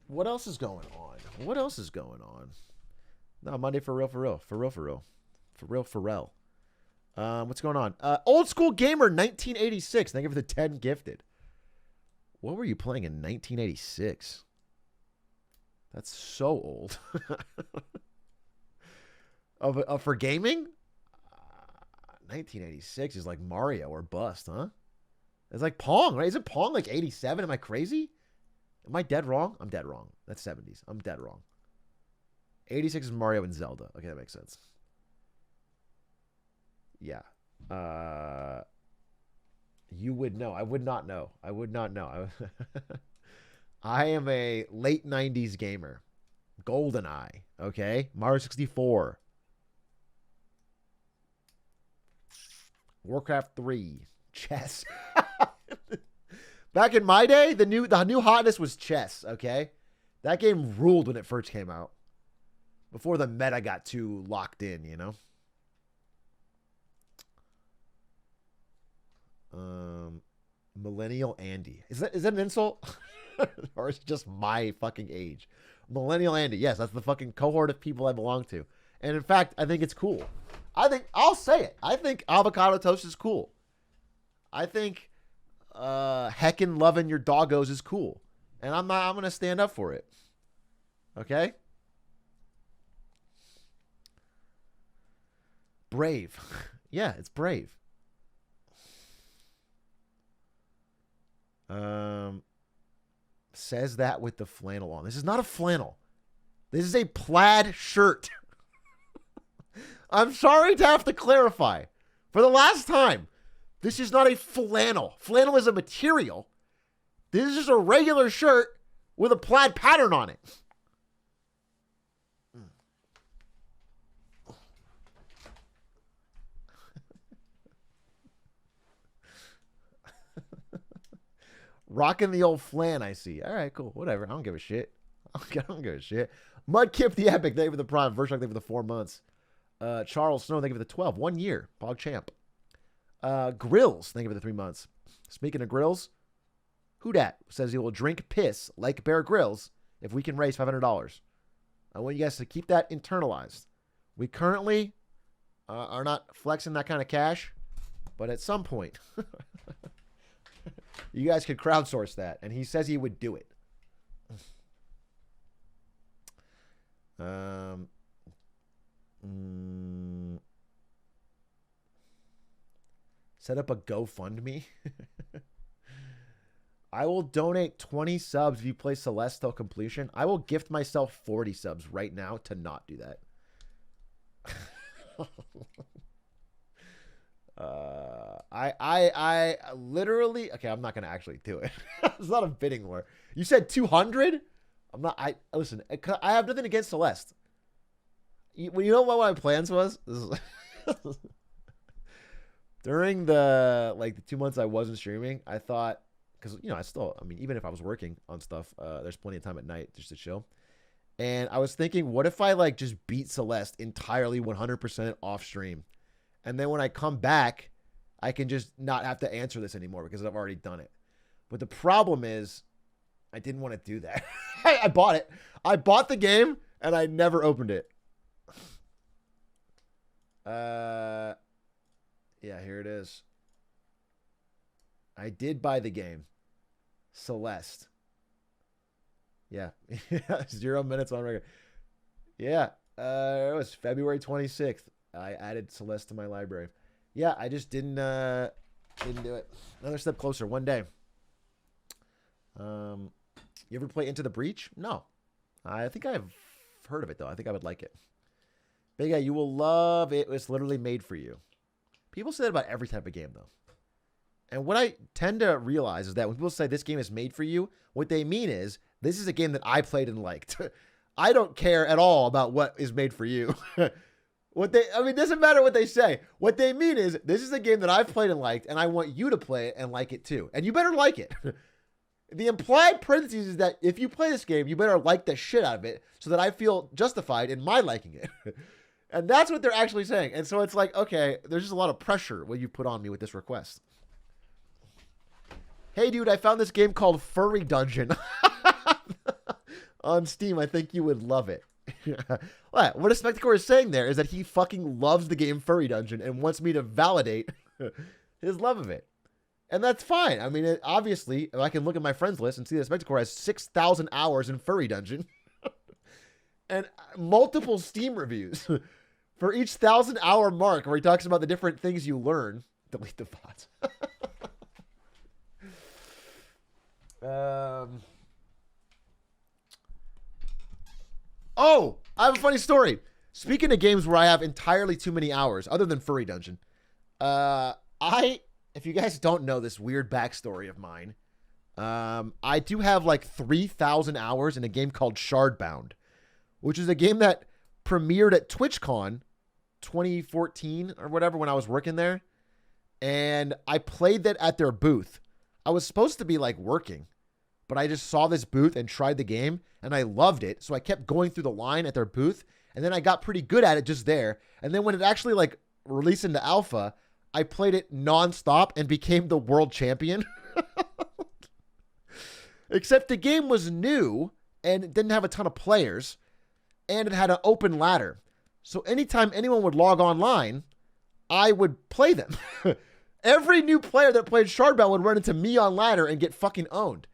What else is going on? What else is going on? No, Monday for real. What's going on? Old School Gamer 1986. Thank you for the 10 gifted. What were you playing in 1986? That's so old. For gaming? 1986 is like Mario or bust, huh? It's like Pong, right? Isn't Pong like 87? Am I crazy? Am I dead wrong? I'm dead wrong. That's 70s. I'm dead wrong. 86 is Mario and Zelda. Okay, that makes sense. Yeah. You would know. I would not know. I would not know. I am a late 90s gamer. GoldenEye. Okay? Mario 64. Warcraft 3. Chess. Back in my day, the new hotness was chess, okay? That game ruled when it first came out. Before the meta got too locked in, you know? Millennial Andy. Is that an insult? Or is it just my fucking age? Millennial Andy. Yes, that's the fucking cohort of people I belong to. And in fact, I think it's cool. I'll say it. I think avocado toast is cool. I think heckin' loving your doggos is cool. And I'm going to stand up for it. Okay? Brave. Yeah, it's brave. Says that with the flannel on. This is not a flannel. This is a plaid shirt. I'm sorry to have to clarify. For the last time, this is not a flannel. Flannel is a material. This is just a regular shirt with a plaid pattern on it. Rocking the old flan, I see. All right, cool. Whatever. I don't give a shit. I don't give a shit. Mudkip the Epic, thank you for the Prime. Virtual, thank you for the 4 months. Charles Snow, thank you for the 12. 1 year. Pog Champ. Grills, thank you for the 3 months. Speaking of grills, who dat says he will drink piss like Bear Grylls if we can raise $500. I want you guys to keep that internalized. We currently are not flexing that kind of cash, but at some point, you guys could crowdsource that, and he says he would do it. Set up a GoFundMe. I will donate 20 subs if you play Celeste till completion. I will gift myself 40 subs right now to not do that. I literally, okay, I'm not going to actually do it. It's not a bidding war. You said 200? Listen, I have nothing against Celeste. You know what my plans was? During the 2 months I wasn't streaming, I thought, because, even if I was working on stuff, there's plenty of time at night just to chill. And I was thinking, what if I just beat Celeste entirely 100% off stream? And then when I come back, I can just not have to answer this anymore because I've already done it. But the problem is, I didn't want to do that. I bought it. I bought the game, and I never opened it. Yeah, here it is. I did buy the game. Celeste. Yeah. 0 minutes on record. Yeah. It was February 26th. I added Celeste to my library. Yeah, I just didn't do it. Another step closer one day. You ever play Into the Breach? No. I think I've heard of it, though. I think I would like it. Big Guy, you will love it. It's literally made for you. People say that about every type of game, though. And what I tend to realize is that when people say this game is made for you, what they mean is this is a game that I played and liked. I don't care at all about what is made for you. It doesn't matter what they say. What they mean is this is a game that I've played and liked, and I want you to play it and like it too. And you better like it. The implied parentheses is that if you play this game, you better like the shit out of it so that I feel justified in my liking it. And that's what they're actually saying. And so it's like, okay, there's just a lot of pressure when you put on me with this request. Hey, dude, I found this game called Furry Dungeon on Steam. I think you would love it. What a Spectacore is saying there is that he fucking loves the game Furry Dungeon and wants me to validate his love of it. And that's fine. I mean, obviously, if I can look at my friends list and see that Spectacore has 6,000 hours in Furry Dungeon and multiple Steam reviews for each 1,000-hour mark where he talks about the different things you learn. Delete the bots. Oh, I have a funny story. Speaking of games where I have entirely too many hours, other than Furry Dungeon, if you guys don't know this weird backstory of mine, I do have 3,000 hours in a game called Shardbound, which is a game that premiered at TwitchCon 2014 or whatever when I was working there. And I played that at their booth. I was supposed to be working, but I just saw this booth and tried the game and I loved it. So I kept going through the line at their booth and then I got pretty good at it just there. And then when it actually released into alpha, I played it nonstop and became the world champion. Except the game was new and it didn't have a ton of players and it had an open ladder. So anytime anyone would log online, I would play them. Every new player that played Shardbound would run into me on ladder and get fucking owned.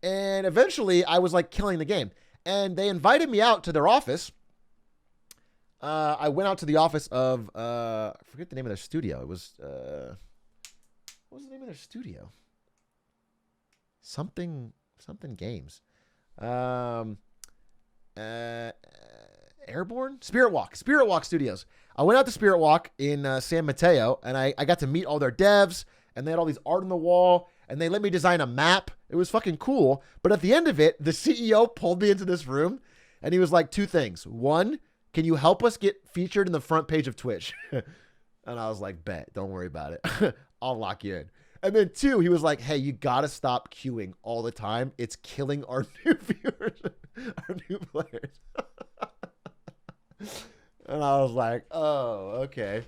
And eventually I was like killing the game. And they invited me out to their office. I went out to the office of, I forget the name of their studio. It was, what was the name of their studio? Something Games. Airborne? Spirit Walk Studios. I went out to Spirit Walk in San Mateo, and I got to meet all their devs, and they had all these art on the wall, and they let me design a map. It was fucking cool. But at the end of it, the CEO pulled me into this room, and he was like, 2 things. 1, can you help us get featured in the front page of Twitch? And I was like, bet, don't worry about it. I'll lock you in. And then 2, he was like, hey, you got to stop queuing all the time. It's killing our new viewers, our new players. And I was like, oh, okay.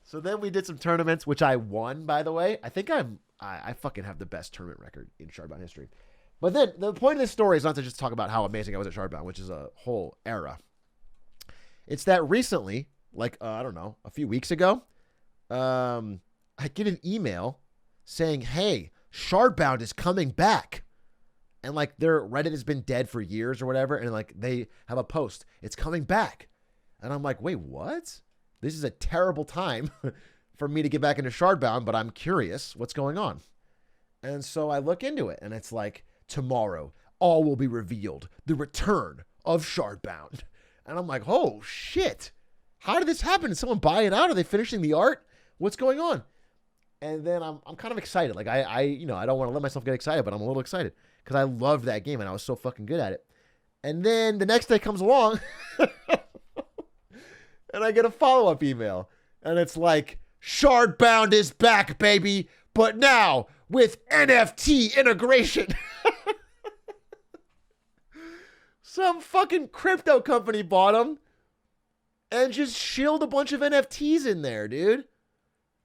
So then we did some tournaments, which I won, by the way. I think I fucking have the best tournament record in Shardbound history. But then the point of this story is not to just talk about how amazing I was at Shardbound, which is a whole era. It's that recently, like, I don't know, a few weeks ago, I get an email saying, hey, Shardbound is coming back. And like their Reddit has been dead for years or whatever. And like they have a post, it's coming back. And I'm like, wait, what? This is a terrible time for me to get back into Shardbound, but I'm curious what's going on. And so I look into it and it's like, tomorrow, all will be revealed. The return of Shardbound. And I'm like, oh shit. How did this happen? Did someone buy it out? Are they finishing the art? What's going on? And then I'm kind of excited. Like I don't want to let myself get excited, but I'm a little excited because I loved that game and I was so fucking good at it. And then the next day comes along and I get a follow-up email and it's like, Shardbound is back, baby, but now with NFT integration. Some fucking crypto company bought them and just shilled a bunch of NFTs in there, dude.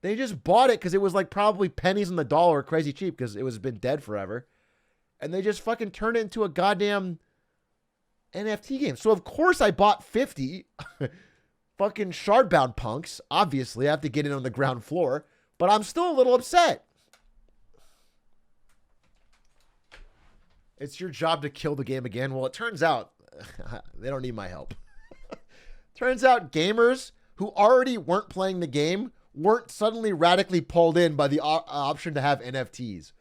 They just bought it because it was like probably pennies on the dollar, crazy cheap because it was been dead forever. And they just fucking turned it into a goddamn NFT game. So of course I bought 50 fucking Shardbound punks. Obviously, I have to get in on the ground floor, but I'm still a little upset. It's your job to kill the game again. Well, it turns out they don't need my help. Turns out gamers who already weren't playing the game weren't suddenly radically pulled in by the option to have NFTs.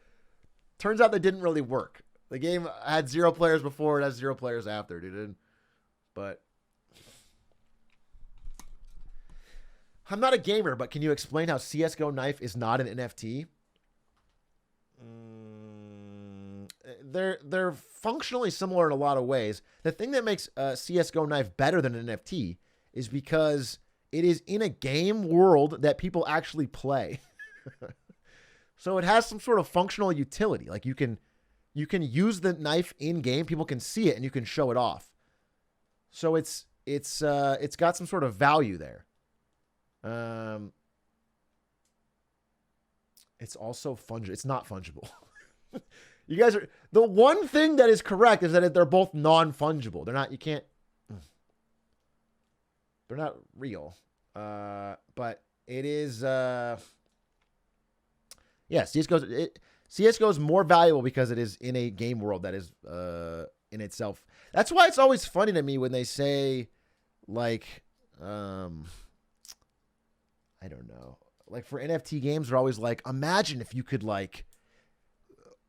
Turns out that didn't really work. The game had 0 players before, it has 0 players after, dude. But I'm not a gamer, but can you explain how CSGO Knife is not an NFT? They're functionally similar in a lot of ways. The thing that makes CSGO Knife better than an NFT is because it is in a game world that people actually play. So it has some sort of functional utility. Like you can use the knife in game, people can see it and you can show it off. So it's got some sort of value there. It's also fungible. It's not fungible. You guys are, the one thing that is correct is that they're both non-fungible. They're not, they're not real. But it is, yeah, CSGO is more valuable because it is in a game world that is, in itself. That's why it's always funny to me when they say like, I don't know, like for NFT games, they're always like, imagine if you could like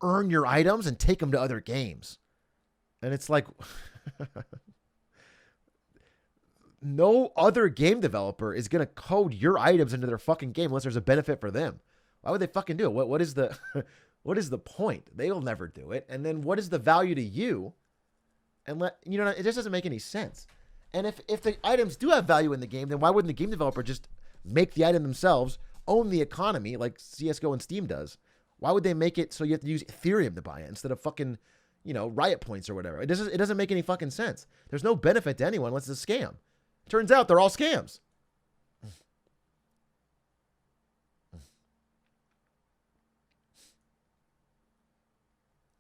earn your items and take them to other games. And it's like, no other game developer is going to code your items into their fucking game unless there's a benefit for them. Why would they fucking do it? What is the, what is the point? They'll never do it. And then what is the value to you? And it just doesn't make any sense. And if the items do have value in the game, then why wouldn't the game developer just make the item themselves, own the economy like CSGO and Steam does? Why would they make it so you have to use Ethereum to buy it instead of fucking, Riot Points or whatever? It doesn't make any fucking sense. There's no benefit to anyone unless it's a scam. Turns out they're all scams.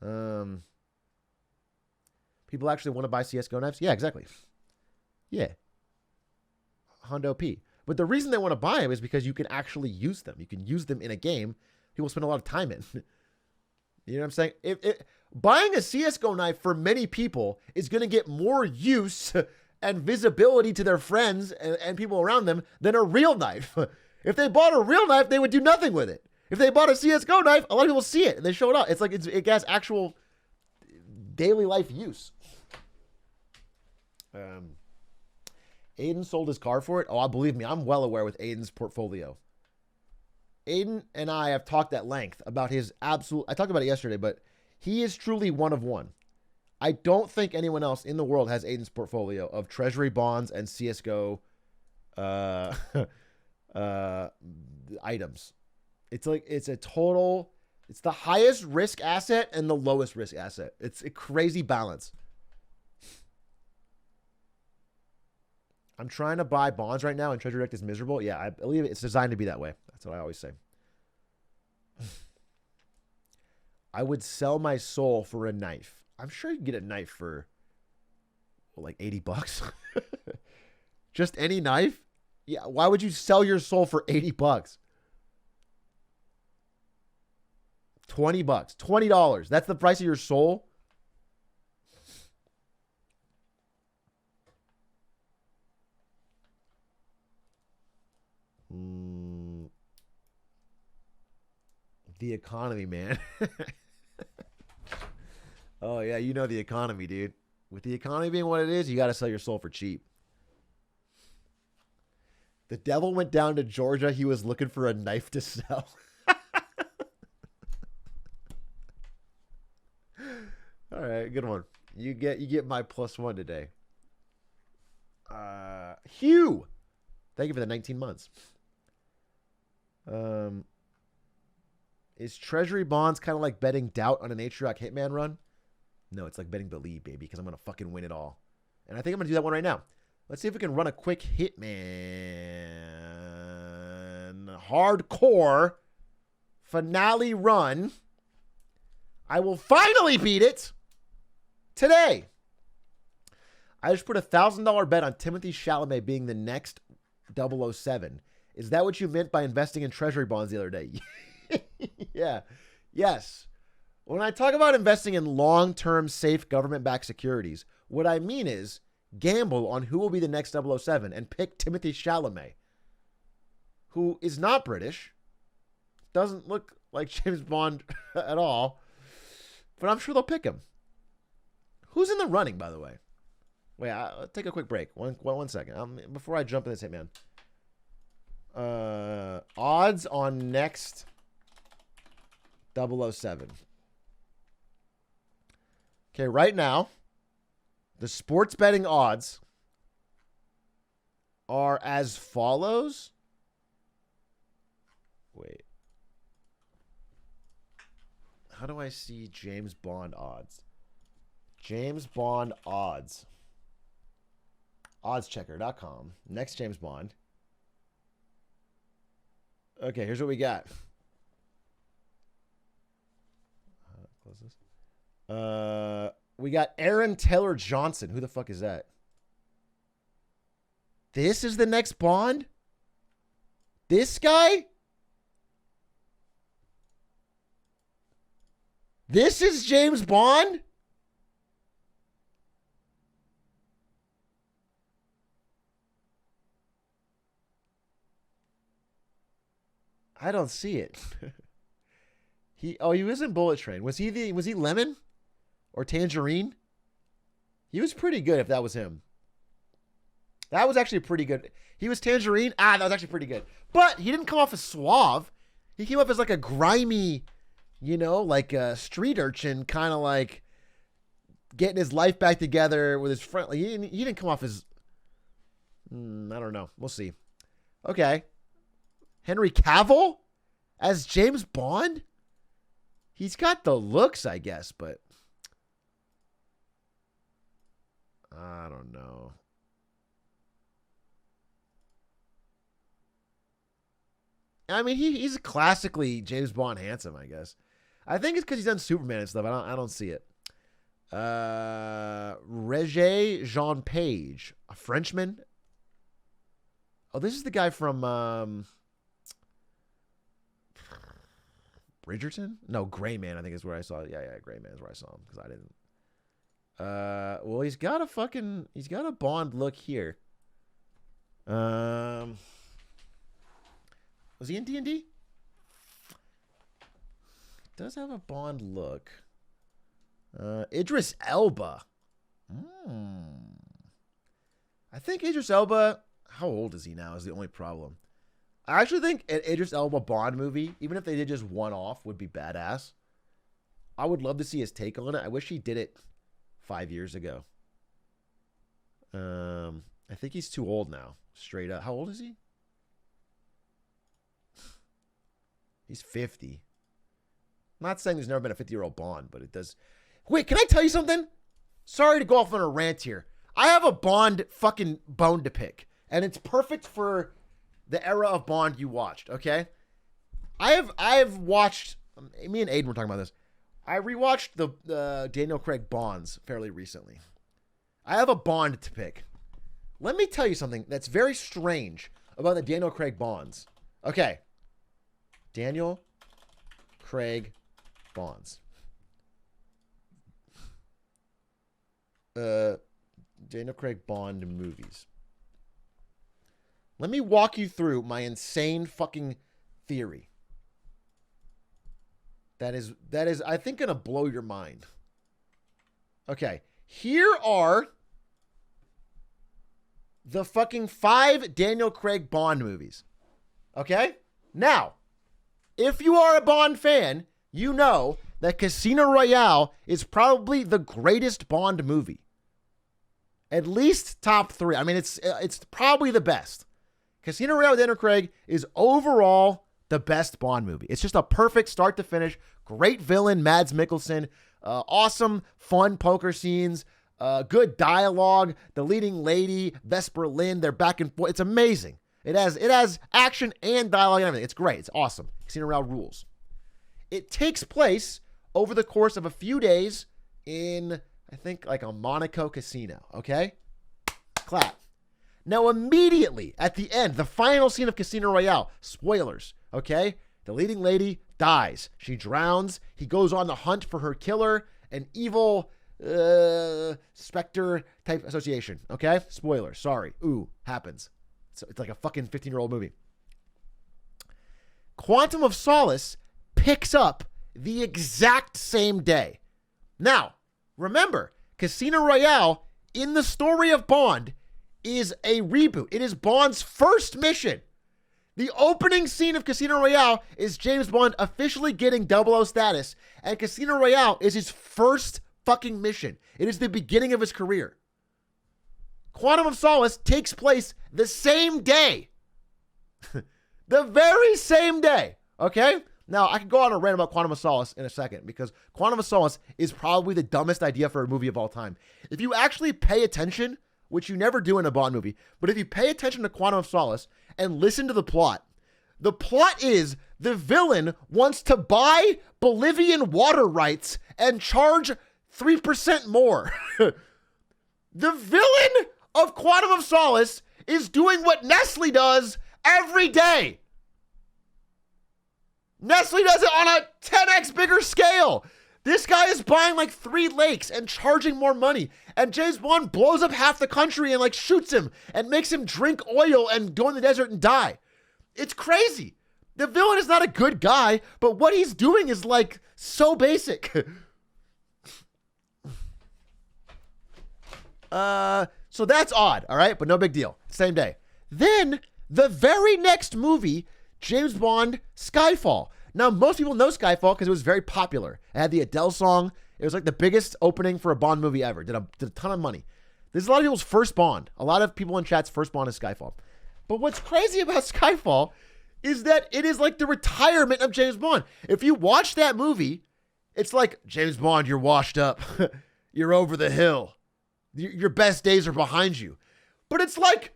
Um, People actually want to buy CS:GO knives? Yeah, exactly. Yeah. Hondo P. But the reason they want to buy them is because you can actually use them. You can use them in a game people spend a lot of time in. You know what I'm saying? Buying a CS:GO knife for many people is going to get more use and visibility to their friends and people around them than a real knife. If they bought a real knife, they would do nothing with it. If they bought a CS:GO knife, a lot of people see it and they show it up. It's like it has actual daily life use. Aiden sold his car for it. Oh, believe me, I'm well aware with Aiden's portfolio. Aiden and I have talked at length about his absolute. I talked about it yesterday, but he is truly one of one. I don't think anyone else in the world has Aiden's portfolio of treasury bonds and CS:GO items. It's a total. It's the highest risk asset and the lowest risk asset. It's a crazy balance. I'm trying to buy bonds right now, and Treasury Direct is miserable. Yeah, I believe it's designed to be that way. That's what I always say. I would sell my soul for a knife. I'm sure you can get a knife for like $80. Just any knife? Yeah. Why would you sell your soul for $80? $20. $20. That's the price of your soul? The economy, man. Oh, yeah, you know the economy, dude. With the economy being what it is, you got to sell your soul for cheap. The devil went down to Georgia. He was looking for a knife to sell. All right, good one. You get my +1 today. Hugh, thank you for the 19 months. Is treasury bonds kind of like betting doubt on an Atrioc Hitman run? No, it's like betting believe, baby, because I'm going to fucking win it all. And I think I'm going to do that one right now. Let's see if we can run a quick Hitman hardcore finale run. I will finally beat it today. I just put a $1,000 bet on Timothy Chalamet being the next 007. Is that what you meant by investing in treasury bonds the other day? Yeah. Yes. When I talk about investing in long-term safe government-backed securities, what I mean is gamble on who will be the next 007 and pick Timothy Chalamet, who is not British, doesn't look like James Bond at all, but I'm sure they'll pick him. Who's in the running, by the way? Wait, I'll take a quick break. One second. Before I jump in this Hitman. Odds on next 007. Okay, right now, the sports betting odds are as follows. Wait. How do I see James Bond odds? James Bond odds. Oddschecker.com. Next James Bond. Okay, here's what we got. Close this. We got Aaron Taylor Johnson. Who the fuck is that? This is the next Bond? This guy? This is James Bond? I don't see it. He was in Bullet Train. Was he Lemon or Tangerine? He was pretty good if that was him. That was actually pretty good. He was Tangerine. That was actually pretty good. But he didn't come off as suave. He came off as like a grimy, like a street urchin, kind of like getting his life back together with his friend. Like he didn't come off as, I don't know. We'll see. Okay. Henry Cavill as James Bond? He's got the looks, I guess, but I don't know. I mean, he's classically James Bond handsome, I guess. I think it's because he's done Superman and stuff. I don't see it. Regé Jean Page, a Frenchman. Oh, this is the guy from Bridgerton? No, Gray Man, I think is where I saw it. Yeah, Gray Man is where I saw him because I didn't. Well, he's got a Bond look here. Was he in D&D? Does have a Bond look. Idris Elba. I think Idris Elba, how old is he now is the only problem. I actually think an Idris Elba Bond movie, even if they did just one off, would be badass. I would love to see his take on it. I wish he did it 5 years ago. I think he's too old now. Straight up. How old is he? He's 50. I'm not saying there's never been a 50-year-old Bond, but it does. Wait, can I tell you something? Sorry to go off on a rant here. I have a Bond fucking bone to pick, and it's perfect for the era of Bond you watched, okay? I have watched, me and Aiden were talking about this. I rewatched the Daniel Craig Bonds fairly recently. I have a Bond to pick. Let me tell you something that's very strange about the Daniel Craig Bonds. Okay. Daniel Craig Bonds. Daniel Craig Bond movies. Let me walk you through my insane fucking theory. That is, I think, gonna blow your mind. Okay. Here are the fucking 5 Daniel Craig Bond movies. Okay? Now, if you are a Bond fan, you know that Casino Royale is probably the greatest Bond movie. At least top 3. I mean, it's probably the best. Casino Royale with Daniel Craig is overall the best Bond movie. It's just a perfect start to finish. Great villain, Mads Mikkelsen. Awesome, fun poker scenes. Good dialogue. The leading lady, Vesper Lynn, they're back and forth. It's amazing. It has action and dialogue and everything. It's great. It's awesome. Casino Royale rules. It takes place over the course of a few days in, I think, like a Monaco casino. Okay? Clap. Now, immediately at the end, the final scene of Casino Royale, spoilers, okay? The leading lady dies. She drowns. He goes on the hunt for her killer, an evil Spectre type association, okay? Spoilers, sorry. Ooh, happens. So it's like a fucking 15-year-old movie. Quantum of Solace picks up the exact same day. Now, remember, Casino Royale, in the story of Bond, is a reboot. It is Bond's first mission. The opening scene of Casino Royale is James Bond officially getting 00 status, and Casino Royale is his first fucking mission. It is the beginning of his career. Quantum of Solace takes place the same day. The very same day. Okay? Now, I could go on a rant about Quantum of Solace in a second, because Quantum of Solace is probably the dumbest idea for a movie of all time. If you actually pay attention, which you never do in a Bond movie, but if you pay attention to Quantum of Solace and listen to the plot is the villain wants to buy Bolivian water rights and charge 3% more. The villain of Quantum of Solace is doing what Nestle does every day. Nestle does it on a 10x bigger scale. This guy is buying like 3 lakes and charging more money. And James Bond blows up half the country and like shoots him and makes him drink oil and go in the desert and die. It's crazy. The villain is not a good guy, but what he's doing is like so basic. So that's odd, all right? But no big deal. Same day. Then the very next movie, James Bond, Skyfall. Now, most people know Skyfall because it was very popular. It had the Adele song. It was like the biggest opening for a Bond movie ever. Did a ton of money. This is a lot of people's first Bond. A lot of people in chat's first Bond is Skyfall. But what's crazy about Skyfall is that it is like the retirement of James Bond. If you watch that movie, it's like, James Bond, you're washed up. You're over the hill. Your best days are behind you. But it's like,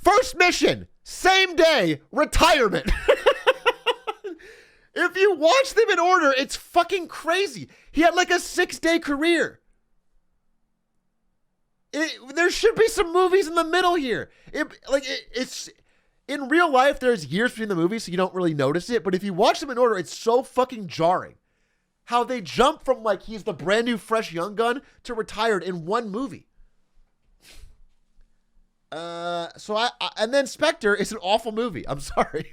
first mission, same day, retirement. If you watch them in order, it's fucking crazy. He had like a 6-day career. There should be some movies in the middle here. It's in real life, there's years between the movies, so you don't really notice it. But if you watch them in order, it's so fucking jarring. How they jump from like he's the brand new fresh young gun to retired in one movie. And then Spectre is an awful movie. I'm sorry.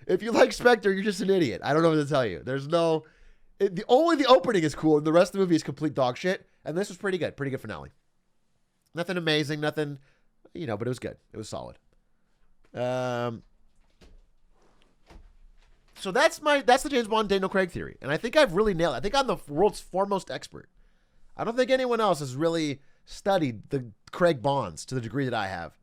If you like Spectre, you're just an idiot. I don't know what to tell you. There's no, only the opening is cool, and the rest of the movie is complete dog shit. And this was pretty good finale. Nothing amazing, nothing, but it was good. It was solid. So that's the James Bond Daniel Craig theory, and I think I've really nailed it. I think I'm the world's foremost expert. I don't think anyone else has really studied the Craig Bonds to the degree that I have.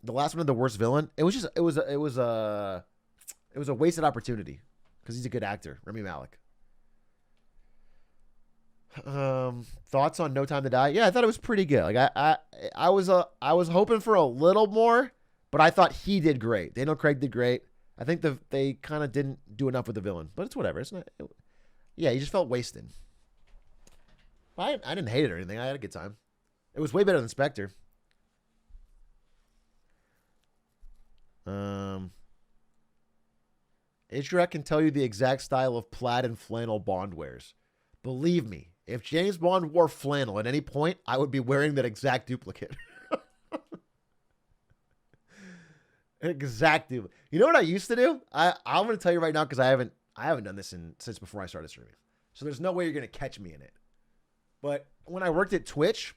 The last one had the worst villain. It was a wasted opportunity because he's a good actor, Rami Malek. Thoughts on No Time to Die? Yeah, I thought it was pretty good. Like I was hoping for a little more, but I thought he did great. Daniel Craig did great. I think they kind of didn't do enough with the villain, but it's whatever. It's not. He just felt wasted. I didn't hate it or anything. I had a good time. It was way better than Spectre. Atrioc can tell you the exact style of plaid and flannel Bond wears. Believe me, if James Bond wore flannel at any point, I would be wearing that exact duplicate. Exact duplicate. You know what I used to do? I'm going to tell you right now because I haven't done this since before I started streaming. So there's no way you're going to catch me in it. But when I worked at Twitch,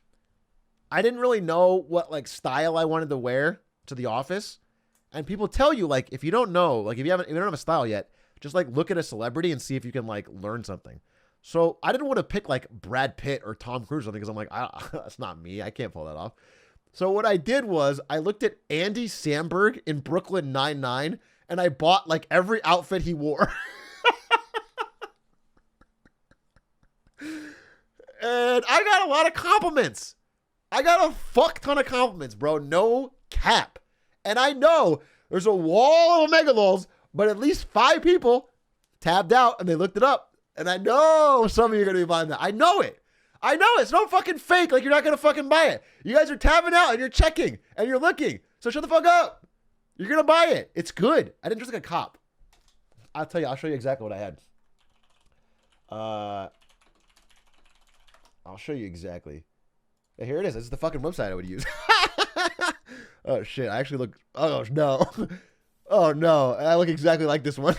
I didn't really know what like style I wanted to wear to the office. And people tell you, like, if you don't know, like, if you don't have a style yet, just like look at a celebrity and see if you can like learn something. So I didn't want to pick like Brad Pitt or Tom Cruise or something because I'm like, that's not me. I can't pull that off. So what I did was I looked at Andy Samberg in Brooklyn Nine-Nine and I bought like every outfit he wore. And I got a lot of compliments. I got a fuck ton of compliments, bro. No cap. And I know there's a wall of megalols, but at least 5 people tabbed out and they looked it up. And I know some of you are going to be buying that. I know it. It's no fucking fake. Like, you're not going to fucking buy it. You guys are tabbing out and you're checking and you're looking. So shut the fuck up. You're going to buy it. It's good. I didn't dress like a cop. I'll tell you. I'll show you exactly what I had. I'll show you exactly. Yeah, here it is. This is the fucking website I would use. Oh, shit. I actually look... Oh, no. Oh, no. I look exactly like this one.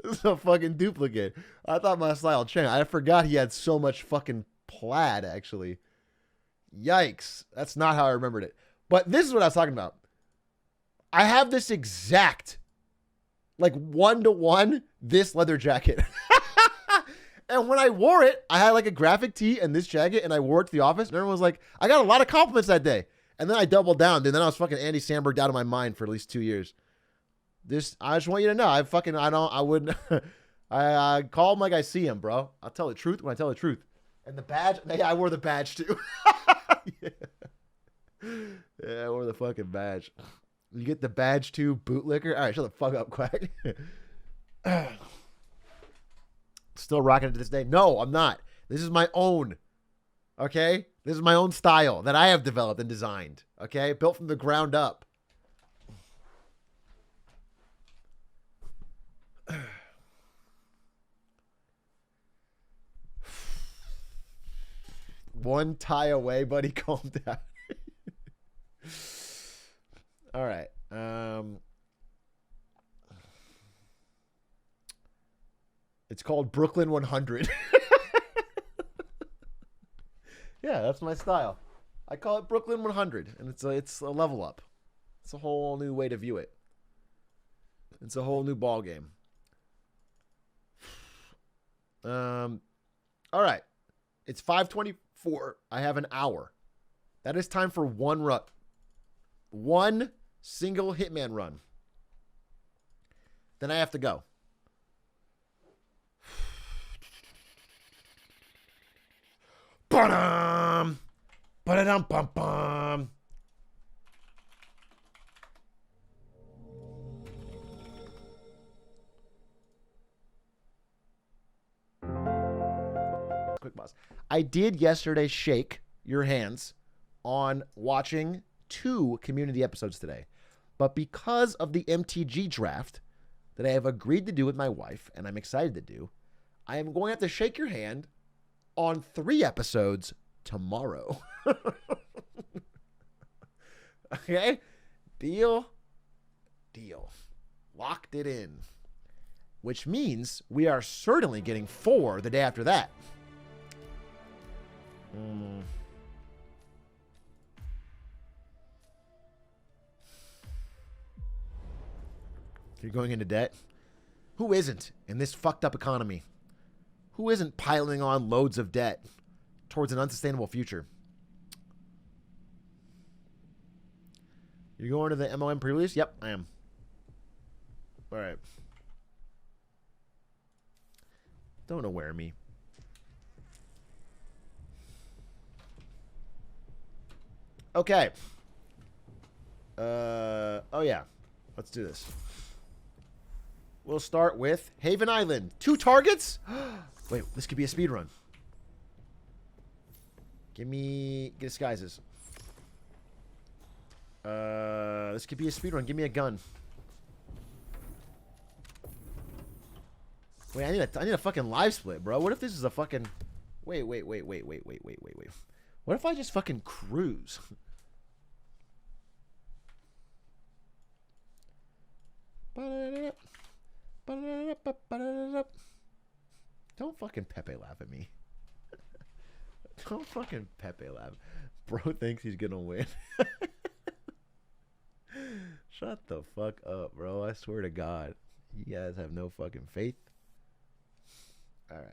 This is a fucking duplicate. I thought my style changed. I forgot he had so much fucking plaid, actually. Yikes. That's not how I remembered it. But this is what I was talking about. I have this exact, like, 1-to-1, this leather jacket. And when I wore it, I had like a graphic tee and this jacket, and I wore it to the office, and everyone was like, I got a lot of compliments that day. And then I doubled down, dude. Then I was fucking Andy Samberg out of my mind for at least 2 years. I just want you to know, I call him like I see him, bro. I'll tell the truth when I tell the truth. And the badge, yeah, I wore the badge too. Yeah, I wore the fucking badge. You get the badge too, bootlicker? All right, shut the fuck up, Quack. Still rocking it to this day. No, I'm not. This is my own. Okay? This is my own style that I have developed and designed. Okay? Built from the ground up. One tie away, buddy. Calm down. All right. It's called Brooklyn 100. Yeah, that's my style. I call it Brooklyn 100, and it's a level up. It's a whole new way to view it. It's a whole new ball game. All right. It's 5:24. I have an hour. That is time for one run. One single Hitman run. Then I have to go. Ba-dum! Ba-da-dum-bum-bum! quick pause. I did yesterday shake your hands on watching 2 community episodes today. But because of the MTG draft that I have agreed to do with my wife, and I'm excited to do, I am going to have to shake your hand on 3 episodes tomorrow. Okay? Deal. Locked it in. Which means we are certainly getting 4 the day after that. You're going into debt? Who isn't in this fucked up economy? Who isn't piling on loads of debt towards an unsustainable future? You're going to the MLM pre-release? Yep, I am. All right. Don't aware me. Okay. Oh yeah. Let's do this. We'll start with Haven Island. 2 targets? Wait, this could be a speed run. Give me disguises. This could be a speed run. Give me a gun. Wait, I need a fucking live split, bro. What if this is a fucking... Wait. What if I just fucking cruise? Don't fucking Pepe laugh at me. Don't fucking Pepe laugh. Bro thinks he's gonna win. Shut the fuck up, bro. I swear to God. You guys have no fucking faith. Alright.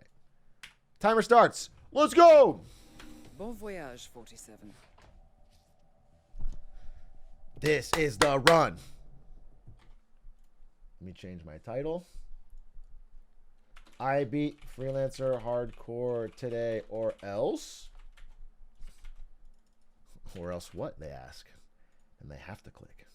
Timer starts. Let's go! Bon voyage, 47. This is the run. Let me change my title. I beat Freelancer Hardcore today or else. Or else what, they ask. And they have to click.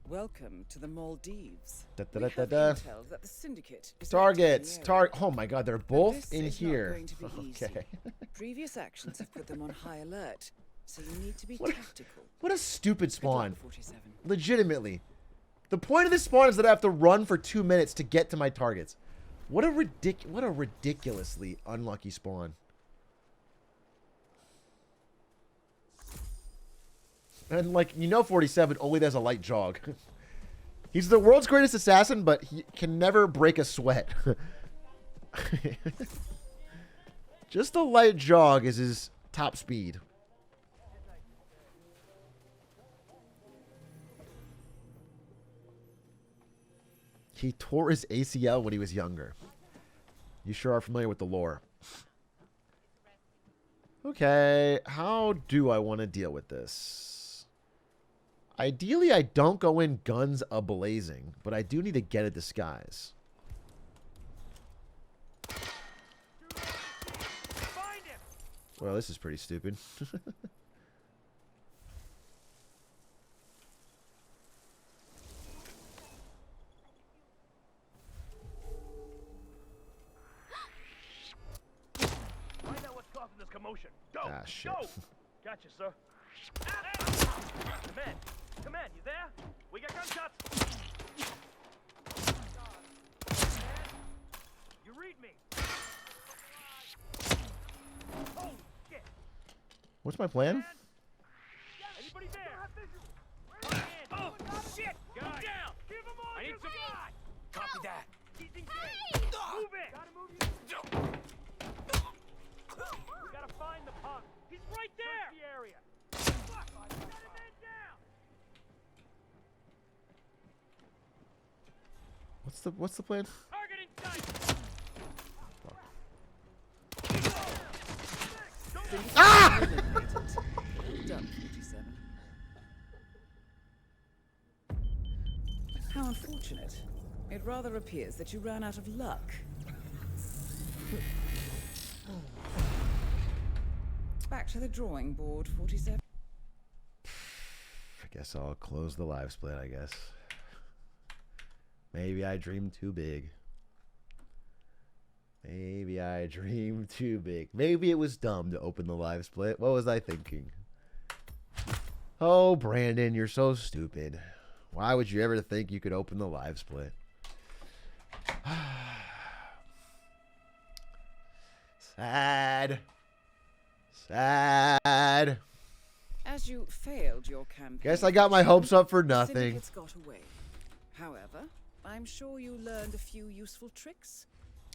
Welcome to the Maldives. Da, da, We da, have da. intel that the syndicate is Targets. active in the area. Oh my God, they're But both this in is not here. going to be easy. Okay. Previous actions have put them on high alert, so you need to be What- tactical. What a stupid Good luck, spawn. 47. Legitimately. The point of this spawn is that I have to run for 2 minutes to get to my targets. What a ridiculously unlucky spawn. And like, 47 only does a light jog. He's the world's greatest assassin, but he can never break a sweat. Just a light jog is his top speed. He tore his ACL when he was younger. You sure are familiar with the lore. Okay, how do I want to deal with this? Ideally, I don't go in guns a-blazing, but I do need to get a disguise. Well, this is pretty stupid. Find out what's causing this commotion. Go! Ah, shit. Go! Gotcha, sir. Command, you there? We got gunshots. You read me. Oh, shit. What's my plan? Anybody there? Oh, shit! Guy. Down! Give him all I need some... Copy that. He's engaged. Move it! Gotta move you. We gotta find the punk. He's right there! Search the area. Fuck! Got a man down! What's the plan? Target in sight! Ah! Done, 47. How unfortunate. It rather appears that you ran out of luck. Back to the drawing board, 47. I guess I'll close the live split, I guess. Maybe I dreamed too big. Maybe I dreamed too big. Maybe it was dumb to open the live split. What was I thinking? Oh, Brandon, you're so stupid. Why would you ever think you could open the live split? Sad. Sad. As you failed your campaign, Guess I got my hopes up for the nothing. syndicates got away. However, I'm sure you learned a few useful tricks.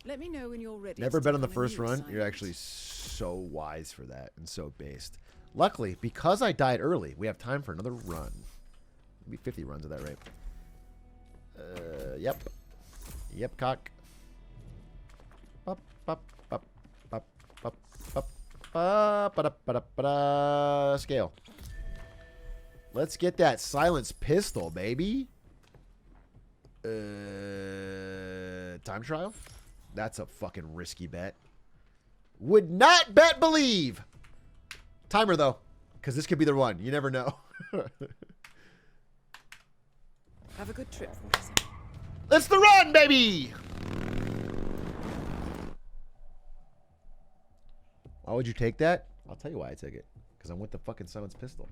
Let me know when you're ready. Never to been on the take first a new run. You're assignment. actually so wise for that and so based. Luckily, because I died early, we have time for another run. Maybe 50 runs at that rate. Yep. Yep, cock. Up, up, up, up, up, up, ba-da-ba-da-ba-da. Scale. Let's get that silenced pistol, baby. Time trial? That's a fucking risky bet. Would not bet believe. Timer, though, because this could be the one. You never know. Have a good trip for us. It's the run, baby! Why would you take that? I'll tell you why I took it. Because I'm with the fucking silenced pistol.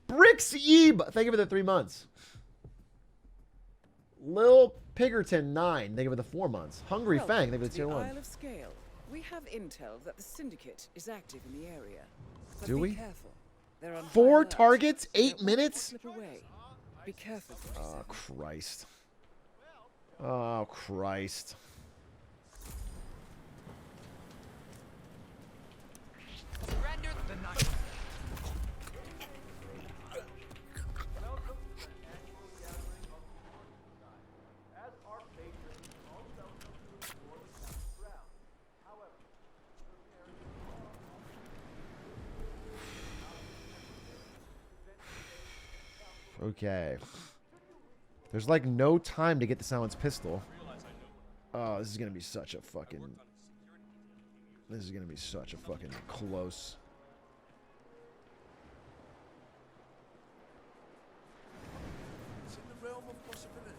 Bricks Ebe! Thank you for the 3 months. Lil Piggerton 9. Thank you for the 4 months. Hungry Fang. Thank you for the tier 1. Isle of Scale. We have intel that the syndicate is active in the area. But Do be we? Careful. They're on high 4 alert. targets, They 8 don't want you to minutes? slip away. Be careful. Oh, Christ. Oh, Christ. Surrender the knife. Okay. There's like no time to get the silenced pistol. Oh, this is going to be such a fucking... This is going to be such a fucking close... It's in the realm of possibility.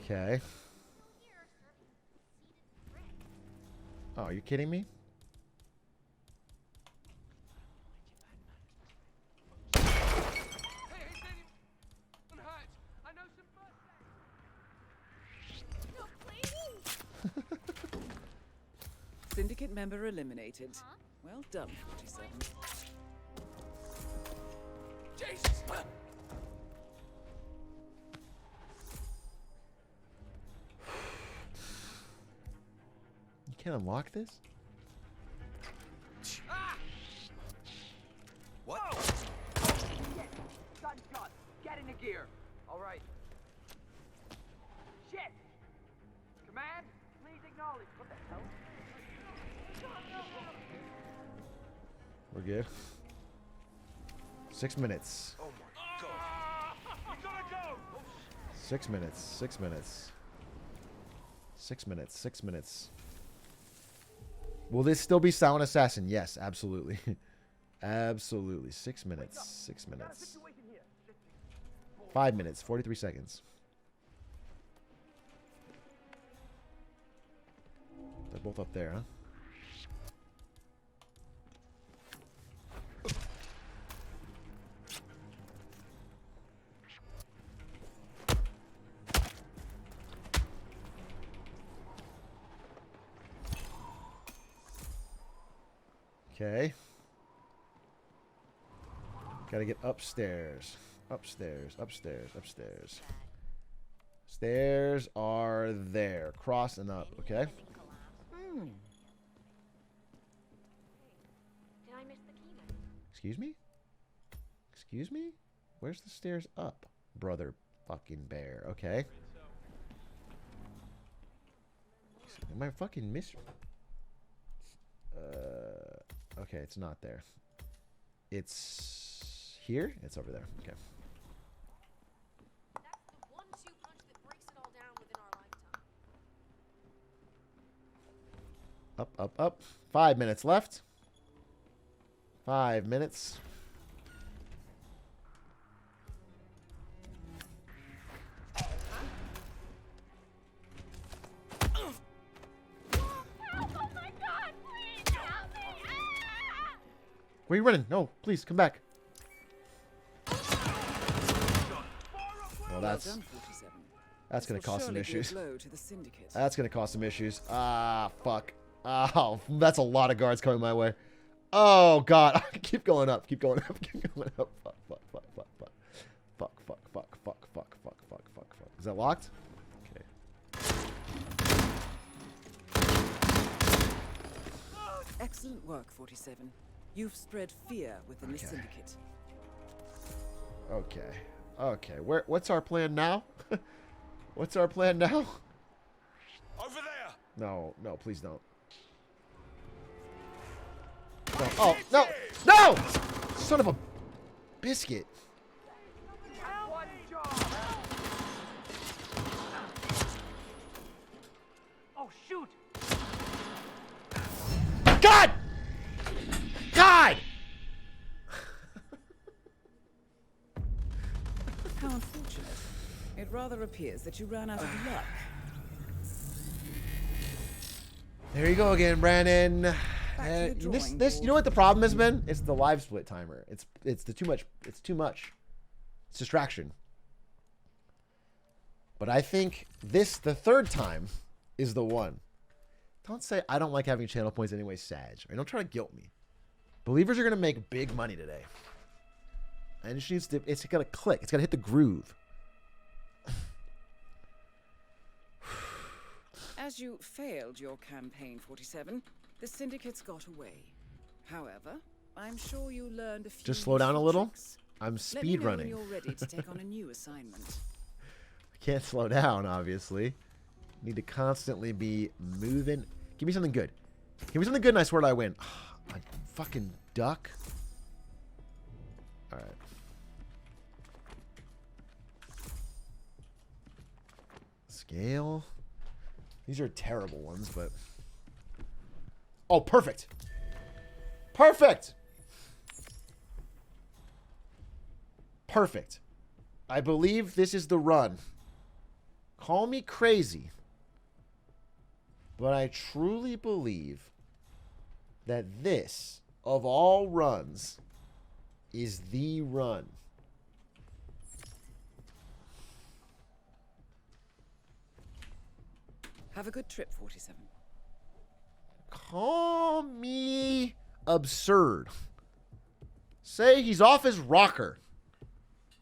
Okay. Oh, are you kidding me? Hey, Sandy! Unhide! I know some Syndicate member eliminated. Well done, 47. Jesus! You can't unlock this? Ah! What? Gun shot! Get into gear! Alright. Shit! Command, please acknowledge. What the hell? We're good. 6 minutes. Oh my god. We gotta go! 6 minutes. 6 minutes. 6 minutes. 6 minutes. Will this still be Silent Assassin? Yes, absolutely. Absolutely. 6 minutes. 6 minutes. Situation here. 5 minutes. 43 seconds. They're both up there, huh? Okay. Gotta get upstairs. Upstairs, upstairs, upstairs. Stairs are there. Cross and up, okay? Did I miss the keynote? Excuse me? Excuse me? Where's the stairs up? Brother fucking bear, okay? Am I fucking miss... Okay, it's not there. It's here? It's over there. Okay. That's the 1-2 punch that breaks it all down within our lifetime. Up, up, up. 5 minutes left. 5 minutes. Oh my god, please help me! Ah! Where are you running? No, please, come back. Well, that's Well done, 47. that's going to This will cause some surely be a issues. blow to the syndicate. That's going to cause some issues. Ah, fuck. Oh, that's a lot of guards coming my way. Oh, God. Keep going up. Keep going up. Keep going up. Fuck, fuck, fuck, fuck, fuck. Fuck, fuck, fuck, fuck, fuck, fuck, fuck, fuck, fuck. Is that locked? Okay. Excellent work, 47. You've spread fear within the Okay. syndicate. Okay. Okay. What's our plan now? What's our plan now? Over there! No, no, please don't. No. Oh, no! No! Son of a biscuit. One job. Oh shoot! God! God! How unfortunate. It rather appears that you ran out of luck. There you go again, Brandon. to the drawing This, you know what the problem has been? It's the live split timer. It's too much. It's too much. It's distraction. But I think the third time, is the one. Don't say I don't like having channel points anyway, Sag. I mean, don't try to guilt me. Believers are gonna make big money today, and it needs to. It's gotta click. It's gotta hit the groove. As you failed your campaign, 47, the syndicates got away. However, I'm sure you learned a few Just slow down a useful little. tricks. I'm Let me speed know when running. you're ready to take on a new assignment. I can't slow down, obviously. Need to constantly be moving. Give me something good. Give me something good and I swear I win. A fucking duck. Alright. Scale. These are terrible ones, but... Oh, perfect. Perfect. Perfect. I believe this is the run. Call me crazy, but I truly believe that this, of all runs, is the run. Have a good trip, 47. Call me absurd. Say he's off his rocker.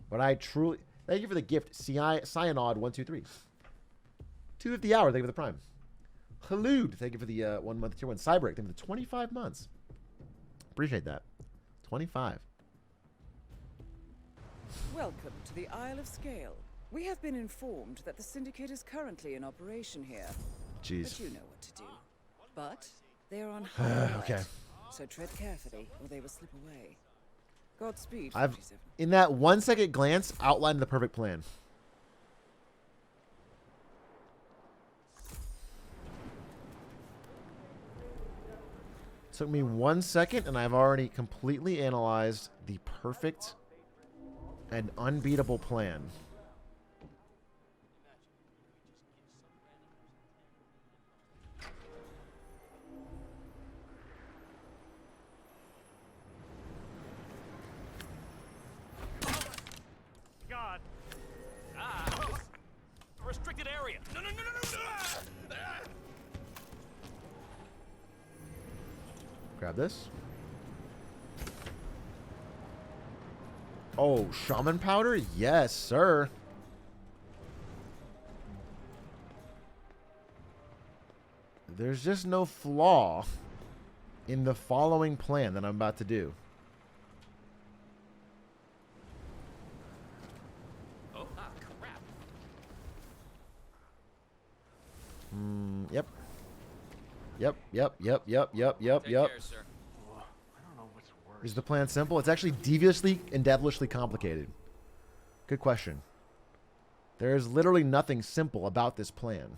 But I truly... Thank you for the gift, Cyanod123. 250 hour, thank you for the prime. Halud, thank you for the 1 month tier 1. Cybreak, thank you for the 25 months. Appreciate that. 25. Welcome to the Isle of Scale. We have been informed that the syndicate is currently in operation here. Jeez. But you know what to do. But they are on high alert, Okay. so tread carefully or they will slip away. Godspeed, I've, 47. in that 1 second glance, outlined the perfect plan. Took me 1 second, and I've already completely analyzed the perfect and unbeatable plan. God. A restricted area. No, no, no, no, no. Grab this. Oh, shaman powder? Yes, sir. There's just no flaw in the following plan that I'm about to do. Oh, crap. Yep. Yep. Take care, sir. I don't know what's worse. Is the plan simple? It's actually deviously and devilishly complicated. Good question. There is literally nothing simple about this plan.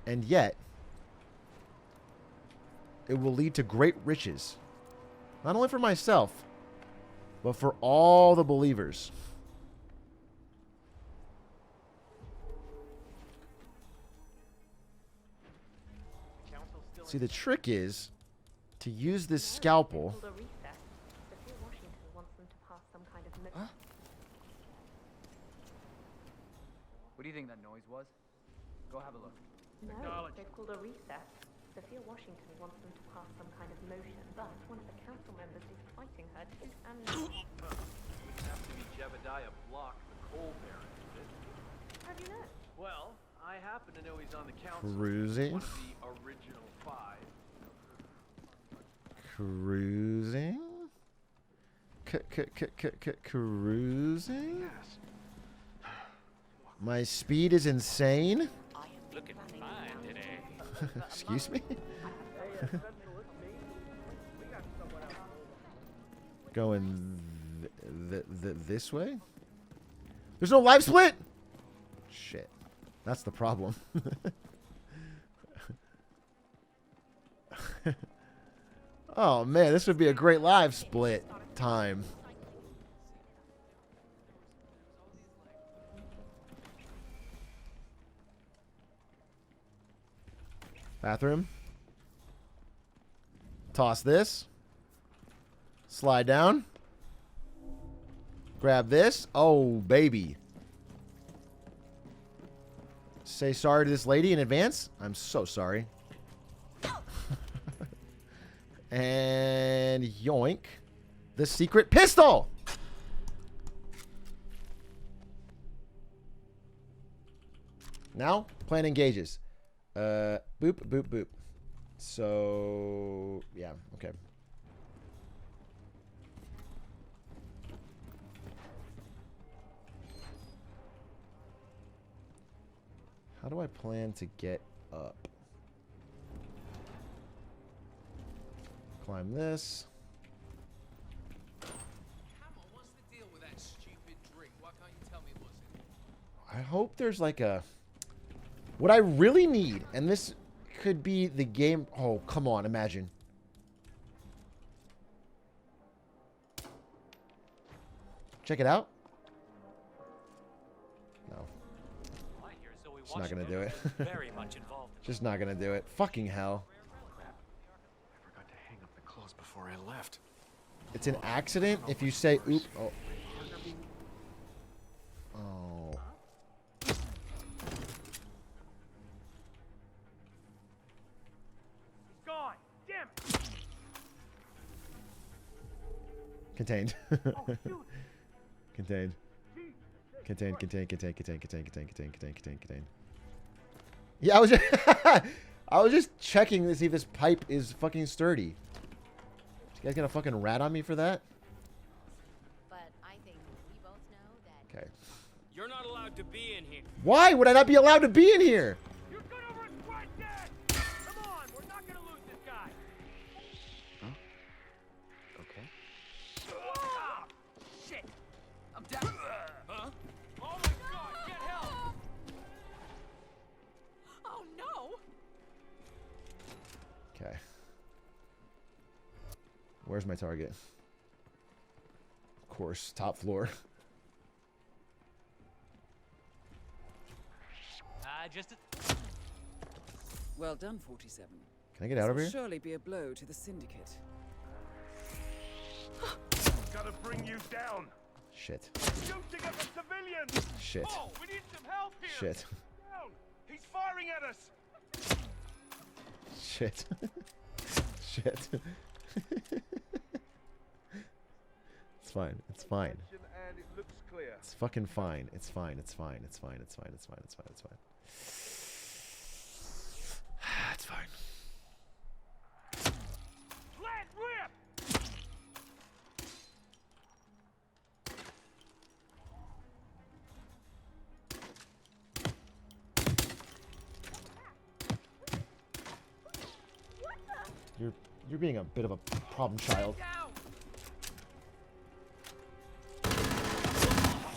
And yet, it will lead to great riches. Not only for myself, but for all the believers. See, the trick is to use this scalpel. Huh? What do you think that noise was? Go have a look. No, Acknowledge. they've called a recess. Sophia Washington wants them to pass some kind of motion, but one of the council members is fighting her tooth and nail. Wouldn't have to be Jebediah Block, the coal baron, would it? How do you know? Well, I happen to know he's on the council. Cruising. One of the original 5. Cruising. Cruising. Yes. My speed is insane. Looking fine today. Excuse me? Going this way? There's no live split? Shit. That's the problem. Oh man, this would be a great live split time. Bathroom. Toss this. Slide down. Grab this. Oh, baby. Say sorry to this lady in advance. I'm so sorry. And yoink. The secret pistol. Now, plan engages. Boop, boop, boop. So, yeah, okay. How do I plan to get up? Climb this. Hammer, what's the deal with that stupid drink? Why can't you tell me what's in it? I hope there's like a... What I really need, and this could be the game... Oh, come on, imagine. Check it out. No. Just not gonna do it. Very much involved. Just not gonna do it. Fucking hell. I forgot to hang up the clothes before I left. It's an accident if you say oop. Oh. Oh. He's gone. Damn it. Contained. Oh, shoot. Contained. Contained, contained, contained, contained, contained, contained, contained, contained, contained. Yeah, I was just checking to see if this pipe is fucking sturdy. You guys gonna fucking rat on me for that? But I think we both know that. Okay. You're not allowed to be in here. Why would I not be allowed to be in here? You're gonna regret that. Come on, we're not gonna lose this guy. Okay. Ah, shit. I'm down. Huh? Oh my God! Get help! Oh no! Okay. Where's my target? Of course, top floor. Just. Well done, 47. Can I get out of This here? will surely be a blow to the syndicate. Gotta bring you down. Shit. Shooting at the civilians. Shit. Oh, we need some help here. Shit. Down. He's firing at us. Shit. Shit. It's fine. It's fine. And it looks clear. It's fucking fine. It's fine. It's fine. It's fine. It's fine. It's fine. It's fine. It's fine. It's fine. Let rip. You're being a bit of a problem child. Down.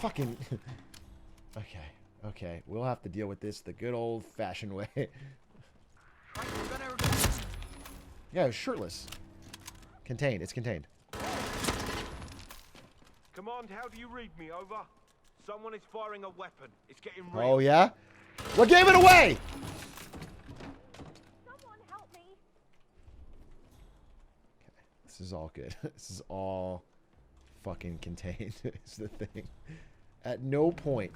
fucking... Okay. Okay. We'll have to deal with this the good old-fashioned way. Yeah, it's shirtless. Contained. It's contained. Command, how do you read me? Over. Someone is firing a weapon. It's getting real. Oh, yeah? What gave it away? Someone help me. Okay. This is all good. This is all fucking contained is the thing. At no point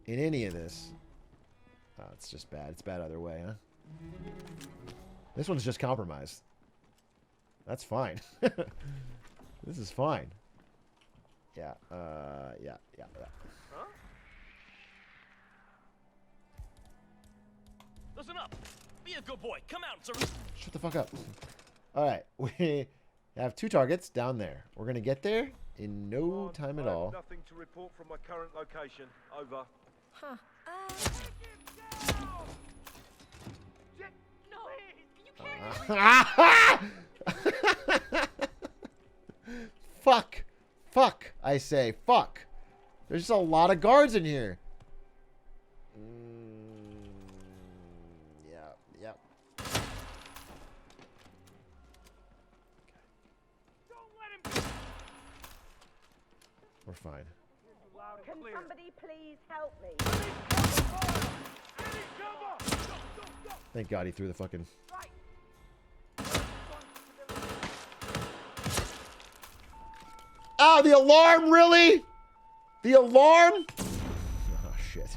in any of this... Oh, it's just bad. It's bad either way, huh? This one's just compromised. That's fine. This is fine. Yeah, yeah. Huh? Listen up. Be a good boy. Come out, sir. Shut the fuck up. Alright, we have 2 targets down there. We're gonna get there in no time at all. Nothing to report from my current location. Over. Huh. Fuck. Fuck, I say. Fuck. There's just a lot of guards in here. Yeah. We're fine. Can somebody please help me? Thank God he threw the fucking... Oh, the alarm, really? The alarm? Oh, shit.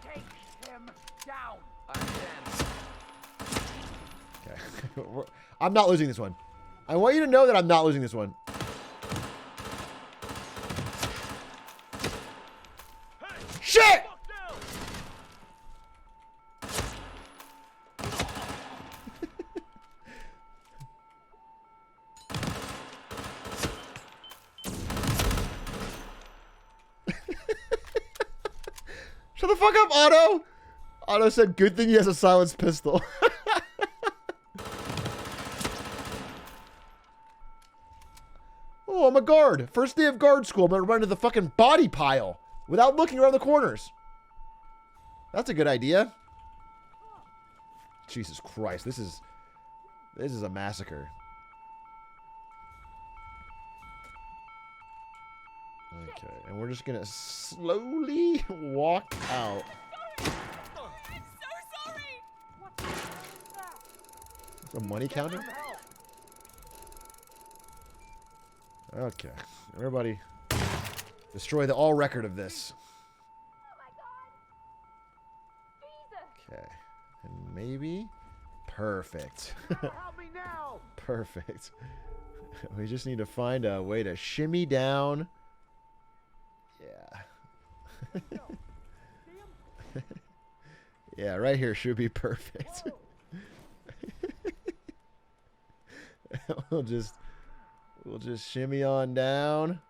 Take him down. Okay. I'm not losing this one. I want you to know that I'm not losing this one. Shit! Shut the fuck up, Otto! Otto said, good thing he has a silenced pistol. Oh, I'm a guard. First day of guard school, I'm gonna run to the fucking body pile without looking around the corners. That's a good idea. Jesus Christ, this is a massacre. Okay, and we're just gonna slowly walk out. I'm so sorry. A money counter? Okay, everybody, destroy the all record of this. Okay, and maybe perfect. Help me now. Perfect. We just need to find a way to shimmy down. Yeah. Yeah, right here should be perfect. We'll just shimmy on down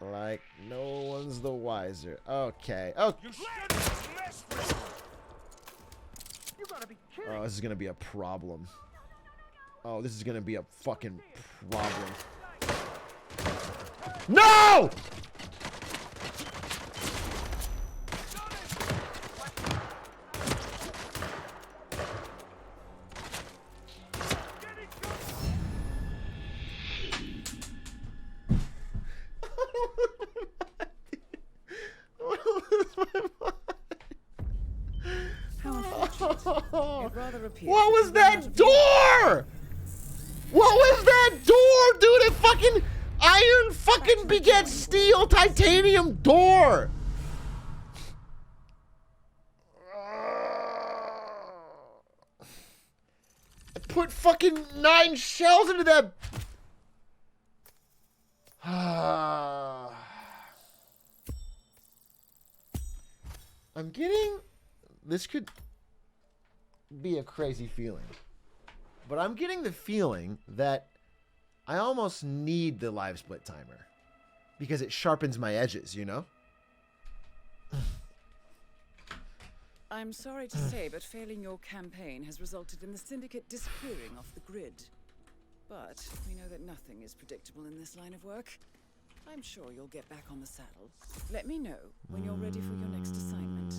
like no one's the wiser. Okay. Oh, You shouldn't mess with me. You gotta be kidding. oh, this is gonna be a problem. Oh, this is gonna be a fucking problem. No! It rather appears What was you've run out that of door? What was that door, dude? It fucking iron fucking begets steel titanium door. I put fucking 9 shells into that. I'm getting... This could be a crazy feeling. But I'm getting the feeling that I almost need the live split timer. Because it sharpens my edges, you know? I'm sorry to say, but failing your campaign has resulted in the Syndicate disappearing off the grid. But we know that nothing is predictable in this line of work. I'm sure you'll get back on the saddle. Let me know when you're ready for your next assignment.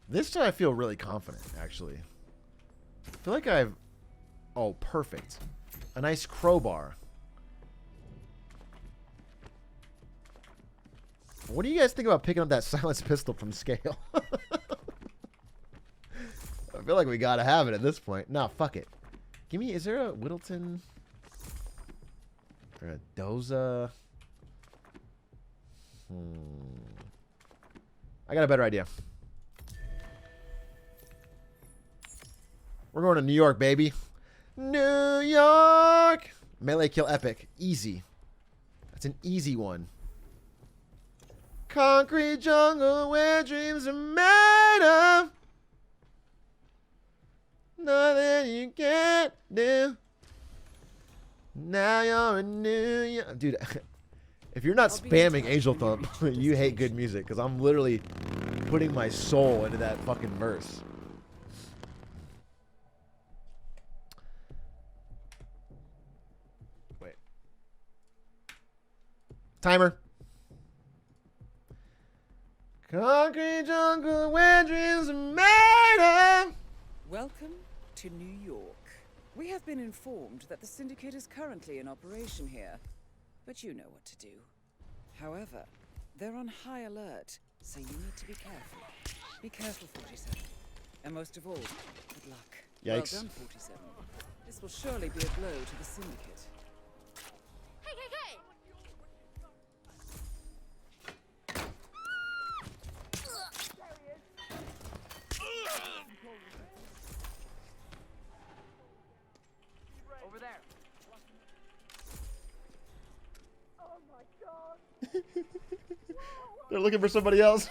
This time I feel really confident, actually. I feel like I've... Oh, perfect. A nice crowbar. What do you guys think about picking up that silenced pistol from Scale? I feel like we gotta have it at this point. Nah, fuck it. Give me... Is there a Whittleton? Or a Doza? I got a better idea. We're going to New York, baby. New York! Melee kill epic. Easy. That's an easy one. Concrete jungle where dreams are made of. Nothing you can't do. Now you're in New York. Dude, if you're not spamming Angel Thump, you hate good music. Because I'm literally putting my soul into that fucking verse. Wait. Timer. Concrete jungle where dreams are made of. Welcome to New York. We have been informed that the Syndicate is currently in operation here, but you know what to do. However, they're on high alert, so you need to be careful. Be careful, 47. And most of all, good luck. Yikes. Well done, 47. This will surely be a blow to the Syndicate. Hey, hey, hey! Over there. They're looking for somebody else.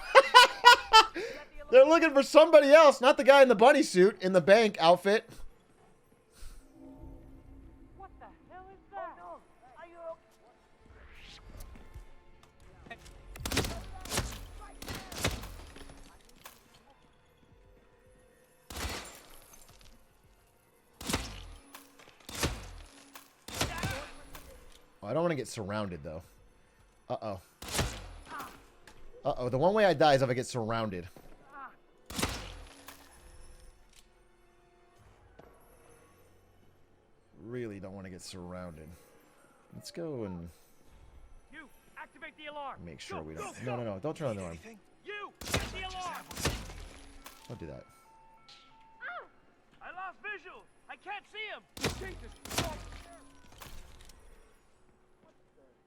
They're looking for somebody else, not the guy in the bunny suit in the bank outfit. What the hell is that? Oh, I don't want to get surrounded, though. Uh-oh. Uh-oh. The one way I die is if I get surrounded. Really don't want to get surrounded. Let's go and You activate the alarm. make sure we don't... No, no, no. Don't turn on the alarm. You get the alarm. Don't do that. I lost visual. I can't see him. Jesus.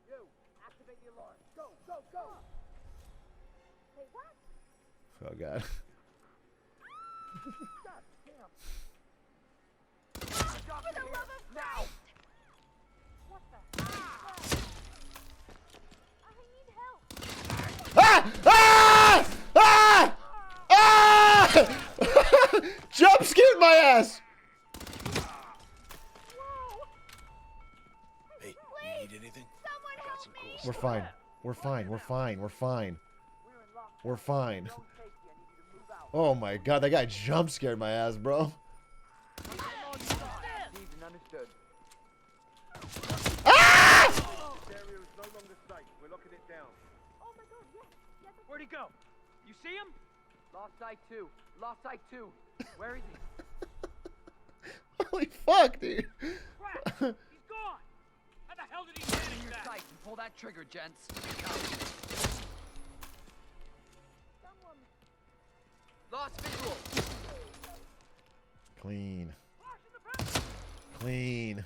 You activate the alarm. Go, go, go. Wait, what? Oh, God. God damn. For the love of Now. What the? I need help. Ah! Ah! Ah! Ah! Jump scared my ass! Hey, you need anything? Someone help me! We're fine. We're fine. We're fine. We're fine. We're fine. Oh my God, that guy jump scared my ass, bro. Understood. Ah! This area is no longer safe. We're locking it down. Oh my god, yes! Yes, Where'd he go? You see him? Lost sight 2. Lost sight 2. Where is he? Holy fuck, dude. Crap! He's gone! How the hell did he manage Your that? sight and pull that trigger, gents. someone. Lost visual. Clean. Clean.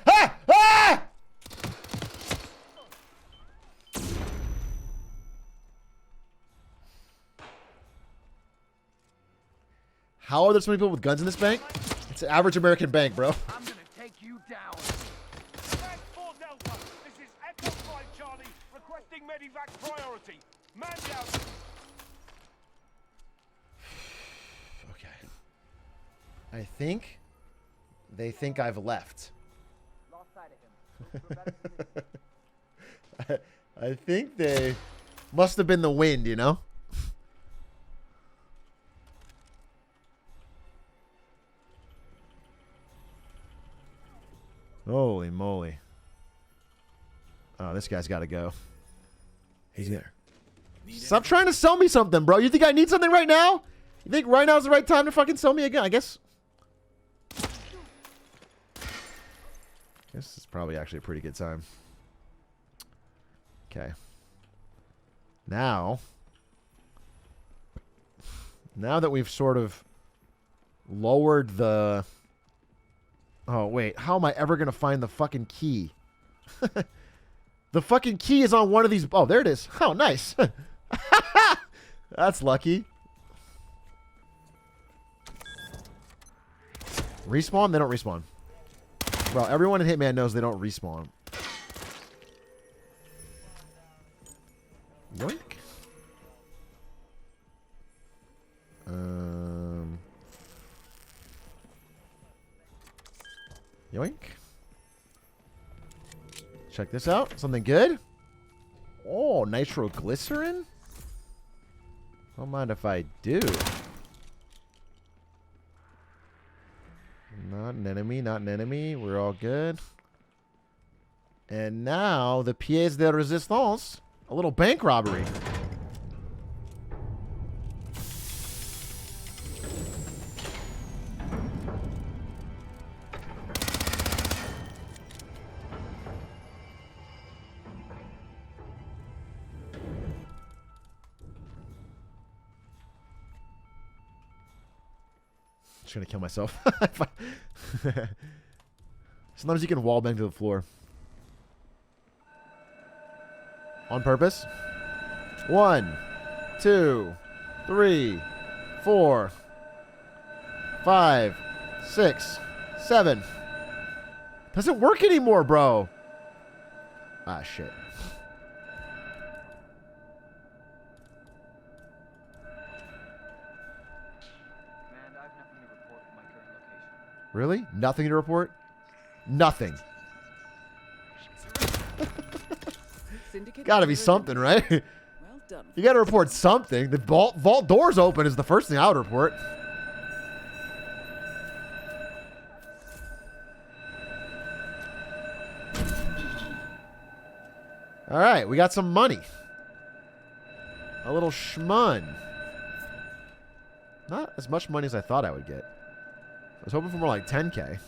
Ah! Ah! How are there so many people with guns in this bank? It's an average American bank, bro. I'm gonna take you down. Thanks, 4 Delta. This is Echo 5 Charlie requesting medevac priority. Man down. Okay. I think they think I've left. Lost sight of him. I think they must have been the wind, you know? Holy moly. Oh, this guy's got to go. He's there. Stop trying to sell me something, bro. You think I need something right now? You think right now is the right time to fucking sell me again? I guess. This is probably actually a pretty good time. Okay. Now that we've sort of lowered the... Oh, wait. How am I ever going to find the fucking key? The fucking key is on one of these... Oh, there it is. Oh, nice. That's lucky. Respawn? They don't respawn. Well, everyone in Hitman knows they don't respawn. Yoink. Yoink. Check this out. Something good. Oh, nitroglycerin? Don't mind if I do. Not an enemy, not an enemy. We're all good. And now, the pièce de résistance. A little bank robbery. Just gonna kill myself. Sometimes you can wall bang to the floor. On purpose. 1, 2, 3, 4, 5, 6, 7. Doesn't work anymore, bro. Ah, shit. Really? Nothing to report? Nothing. Gotta be something, right? Well done. You gotta report something. The vault doors open is the first thing I would report. Alright, we got some money. A little schmun. Not as much money as I thought I would get. I was hoping for more like 10K.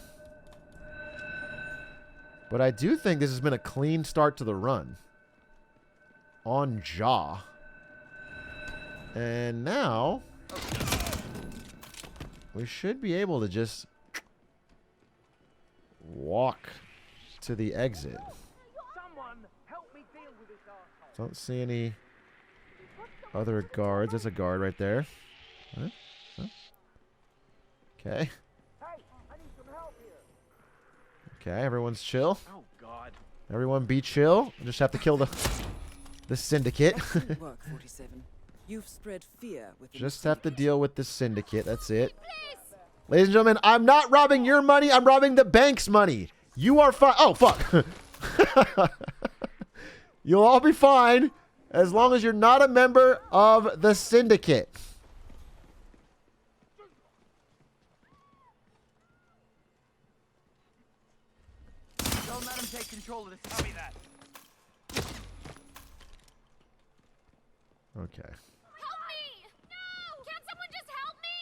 But I do think this has been a clean start to the run. On jaw. And now we should be able to just walk to the exit. Don't see any other guards. There's a guard right there. Huh? Huh? Okay. Okay, everyone's chill. Oh God. Everyone be chill. Just have to kill the syndicate. Excellent work, 47. You've spread fear within Just the have to syndicate. deal with the syndicate. That's it. Ladies and gentlemen, I'm not robbing your money. I'm robbing the bank's money. You are fine. Oh, fuck. You'll all be fine as long as you're not a member of the syndicate. Don't let him take control of this. Tell me that. Okay. Help me! No! Can't someone just help me?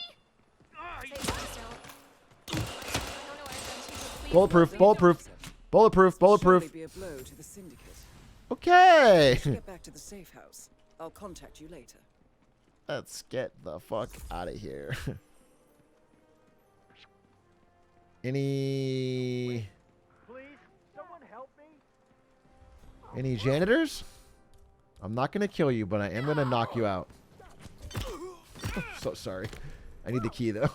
Bulletproof, bulletproof, bulletproof, bulletproof. Surely be a blow to the syndicate. Okay. Get back to the safe house. I'll contact you later. Let's get the fuck out of here. Any Please, someone help me. any janitors? I'm not gonna kill you, but I am gonna knock you out. So sorry. I need the key though.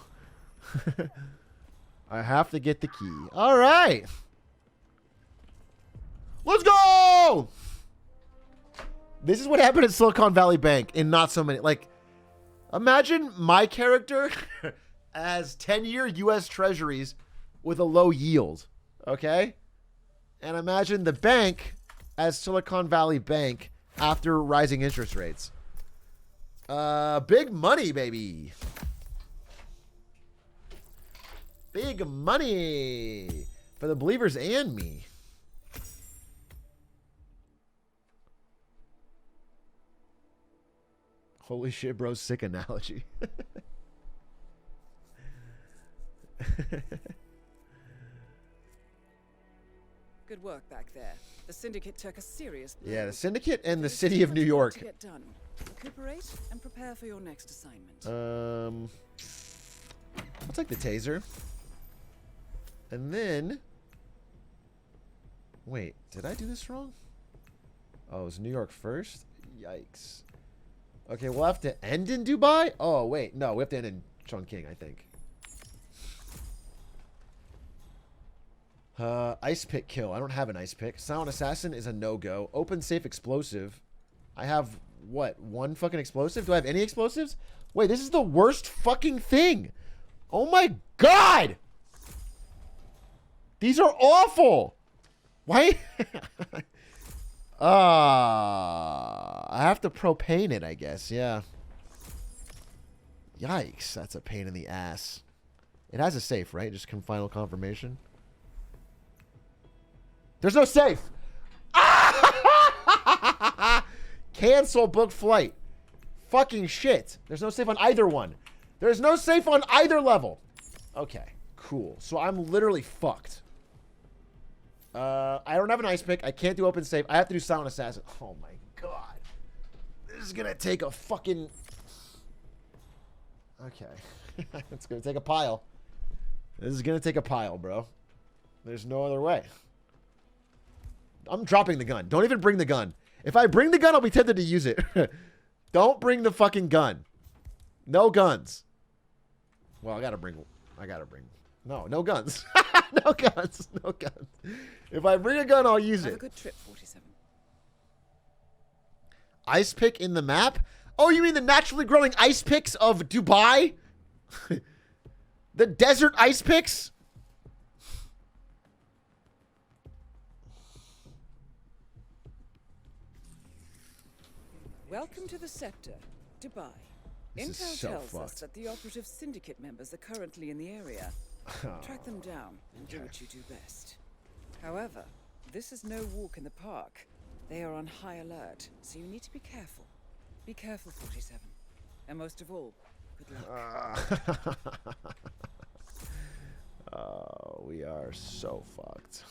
I have to get the key. All right. Let's go. This is what happened at Silicon Valley Bank in not so many. Like, imagine my character as 10-year U.S. Treasuries with a low yield. Okay? And imagine the bank as Silicon Valley Bank after rising interest rates. Big money, baby. Big money. For the believers and me. Holy shit, bro. Sick analogy. Good work back there. The Syndicate took a serious blow. Yeah, the Syndicate and the There's City still of New much work York. to get done. Recuperate and prepare for your next assignment. I'll take the taser. And then... Wait, did I do this wrong? Oh, it was New York first? Yikes. Okay, we'll have to end in Dubai? Oh, wait. No, we have to end in Chongqing, I think. Ice pick kill. I don't have an ice pick. Silent assassin is a no-go. Open safe explosive. I have, what, one fucking explosive? Do I have any explosives? Wait, this is the worst fucking thing. Oh my god! These are awful! Why? I have to propane it, I guess. Yeah. Yikes. That's a pain in the ass. It has a safe, right? Just final confirmation. There's no safe. Cancel book flight. Fucking shit. There's no safe on either one. There's no safe on either level. Okay, cool. So I'm literally fucked. I don't have an ice pick. I can't do open safe. I have to do silent assassin. Oh my god. This is gonna take a fucking... Okay. It's gonna take a pile. This is gonna take a pile, bro. There's no other way. I'm dropping the gun. Don't even bring the gun. If I bring the gun, I'll be tempted to use it. Don't bring the fucking gun. No guns. Well, I gotta bring... No guns. No guns. No guns. If I bring a gun, I'll use it. Have a good trip, 47. Ice pick in the map? Oh, you mean the naturally growing ice picks of Dubai? The desert ice picks? Welcome to the sector, Dubai. This is Intel so tells us fucked. that the operative syndicate members are currently in the area. Track them down and do what you do best. However, this is no walk in the park. They are on high alert, so you need to be careful. Be careful, 47. And most of all, good luck. Oh, we are so fucked.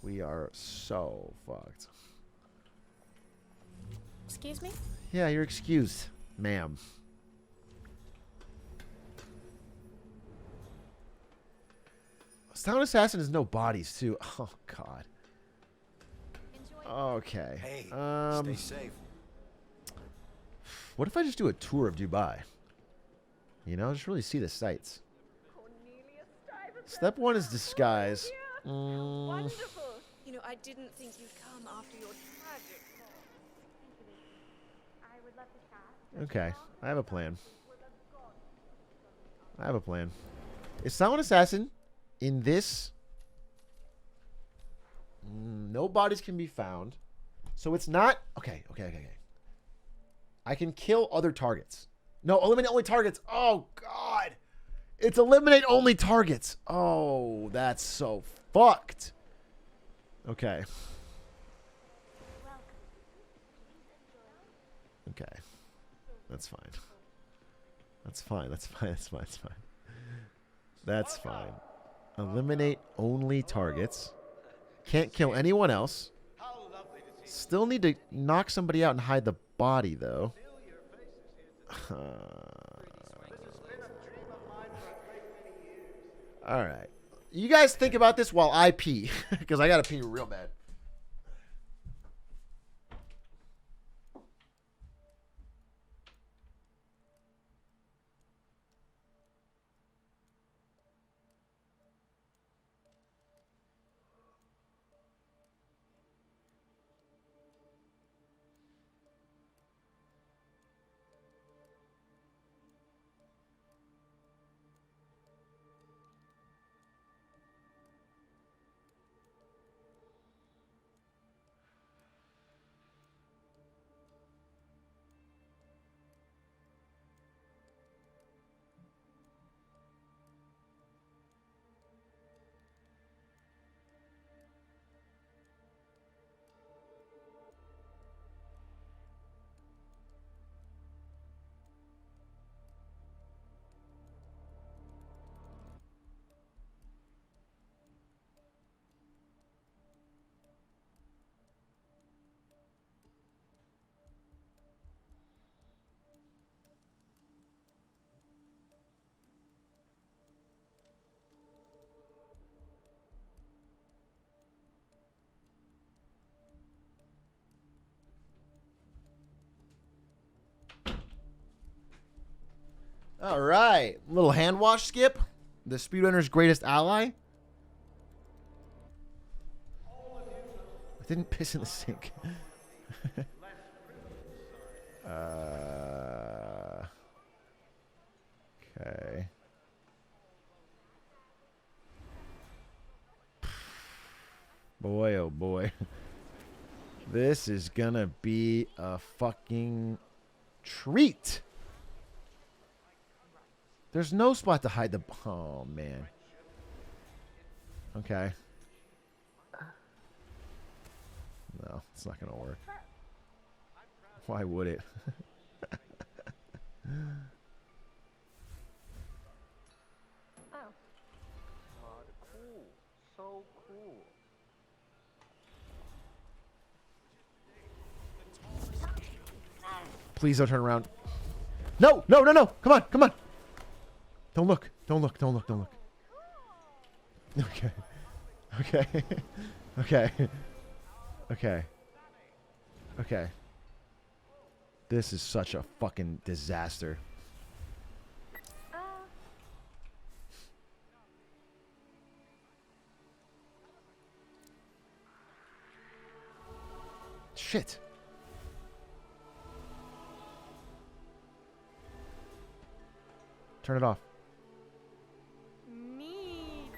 We are so fucked. Excuse me? Yeah, you're excused, ma'am. Sound assassin is no bodies too. Oh god. Okay. Hey, stay safe. What if I just do a tour of Dubai? You know, just really see the sights. Step one is disguise. Wonderful. You know, I didn't think you'd come after your tragic I would love to chat. Okay, I have a plan. I have a plan. Is Silent Assassin in this? No bodies can be found. So it's not... Okay. I can kill other targets. No, eliminate only targets. Oh, God. It's eliminate only targets. Oh, that's so fucked. Okay. Okay. That's fine. That's fine. That's fine. Eliminate only targets. Can't kill anyone else. Still need to knock somebody out and hide the body, though. Alright. You guys think about this while I pee. Because I gotta pee real bad. All right. Little hand wash skip. The speedrunner's greatest ally. I didn't piss in the sink. Okay. Boy, oh boy. This is gonna be a fucking treat. There's no spot to hide the... Oh, man. Okay. No, it's not gonna work. Why would it? Oh. Cool. So cool. Please don't turn around. No, no, no, no. Come on, come on. Don't look. Don't look. Don't look. Don't look. Okay. Okay. Okay. Okay. Okay. This is such a fucking disaster. Shit. Turn it off. Neat.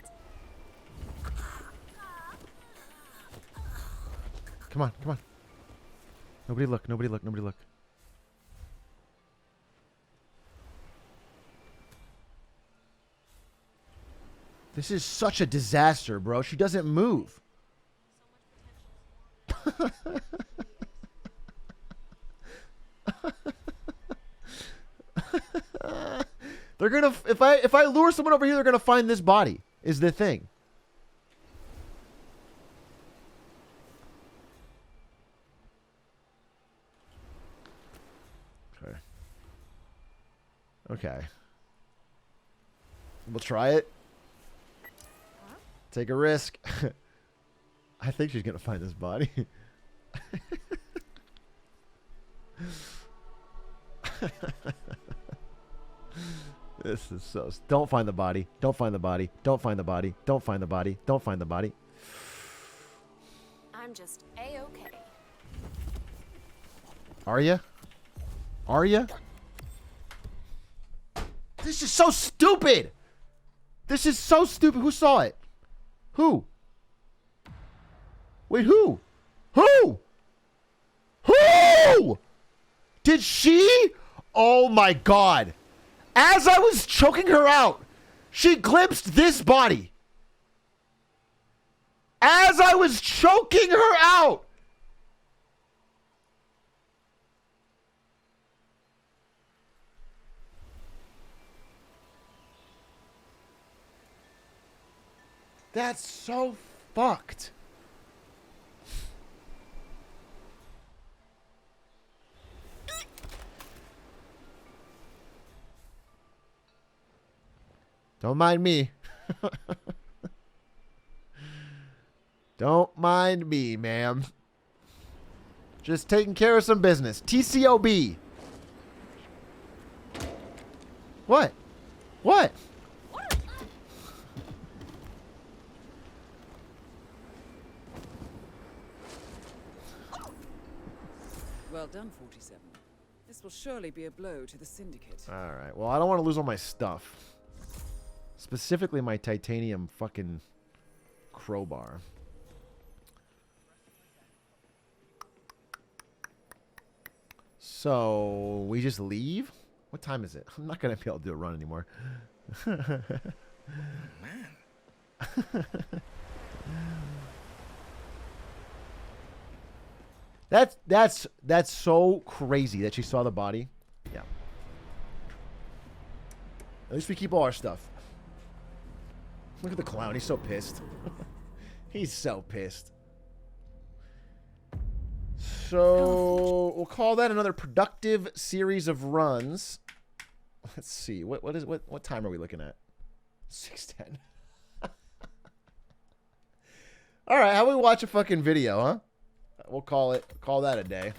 Come on, come on. Nobody look, nobody look, nobody look. This is such a disaster, bro. She doesn't move. They're gonna, if I lure someone over here, they're gonna find this body, is the thing. Okay. Okay. We'll try it. Take a risk. I think she's gonna find this body. This is so... Don't find the body. Don't find the body. Don't find the body. Don't find the body. Don't find the body. I'm just A-okay. Are ya? Are ya? This is so stupid! This is so stupid. Who saw it? Who? Wait, who? Who? Who? Did she? Oh my god. As I was choking her out, she glimpsed this body. As I was choking her out. That's so fucked. Don't mind me. Don't mind me, ma'am. Just taking care of some business. TCOB. What? What? Well done, 47. This will surely be a blow to the Syndicate. All right. Well, I don't want to lose all my stuff. Specifically my titanium fucking crowbar. So, we just leave? What time is it? I'm not going to be able to do a run anymore. Man. That's so crazy that she saw the body. Yeah. At least we keep all our stuff. Look at the clown. He's so pissed. He's so pissed. So we'll call that another productive series of runs. Let's see. What time are we looking at? 6:10. All right. How about we watch a fucking video, huh? We'll call that a day.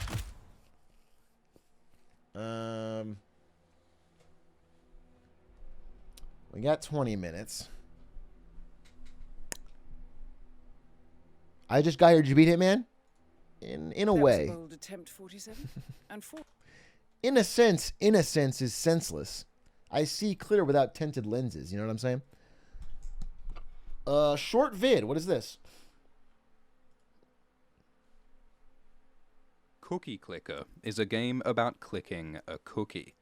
We got 20 minutes. I just got here. Did you beat Hitman? In a That was way. a bold attempt, 47. And In a sense, is senseless. I see clear without tinted lenses. You know what I'm saying? Short vid. What is this? Cookie Clicker is a game about clicking a cookie.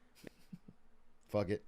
Fuck it.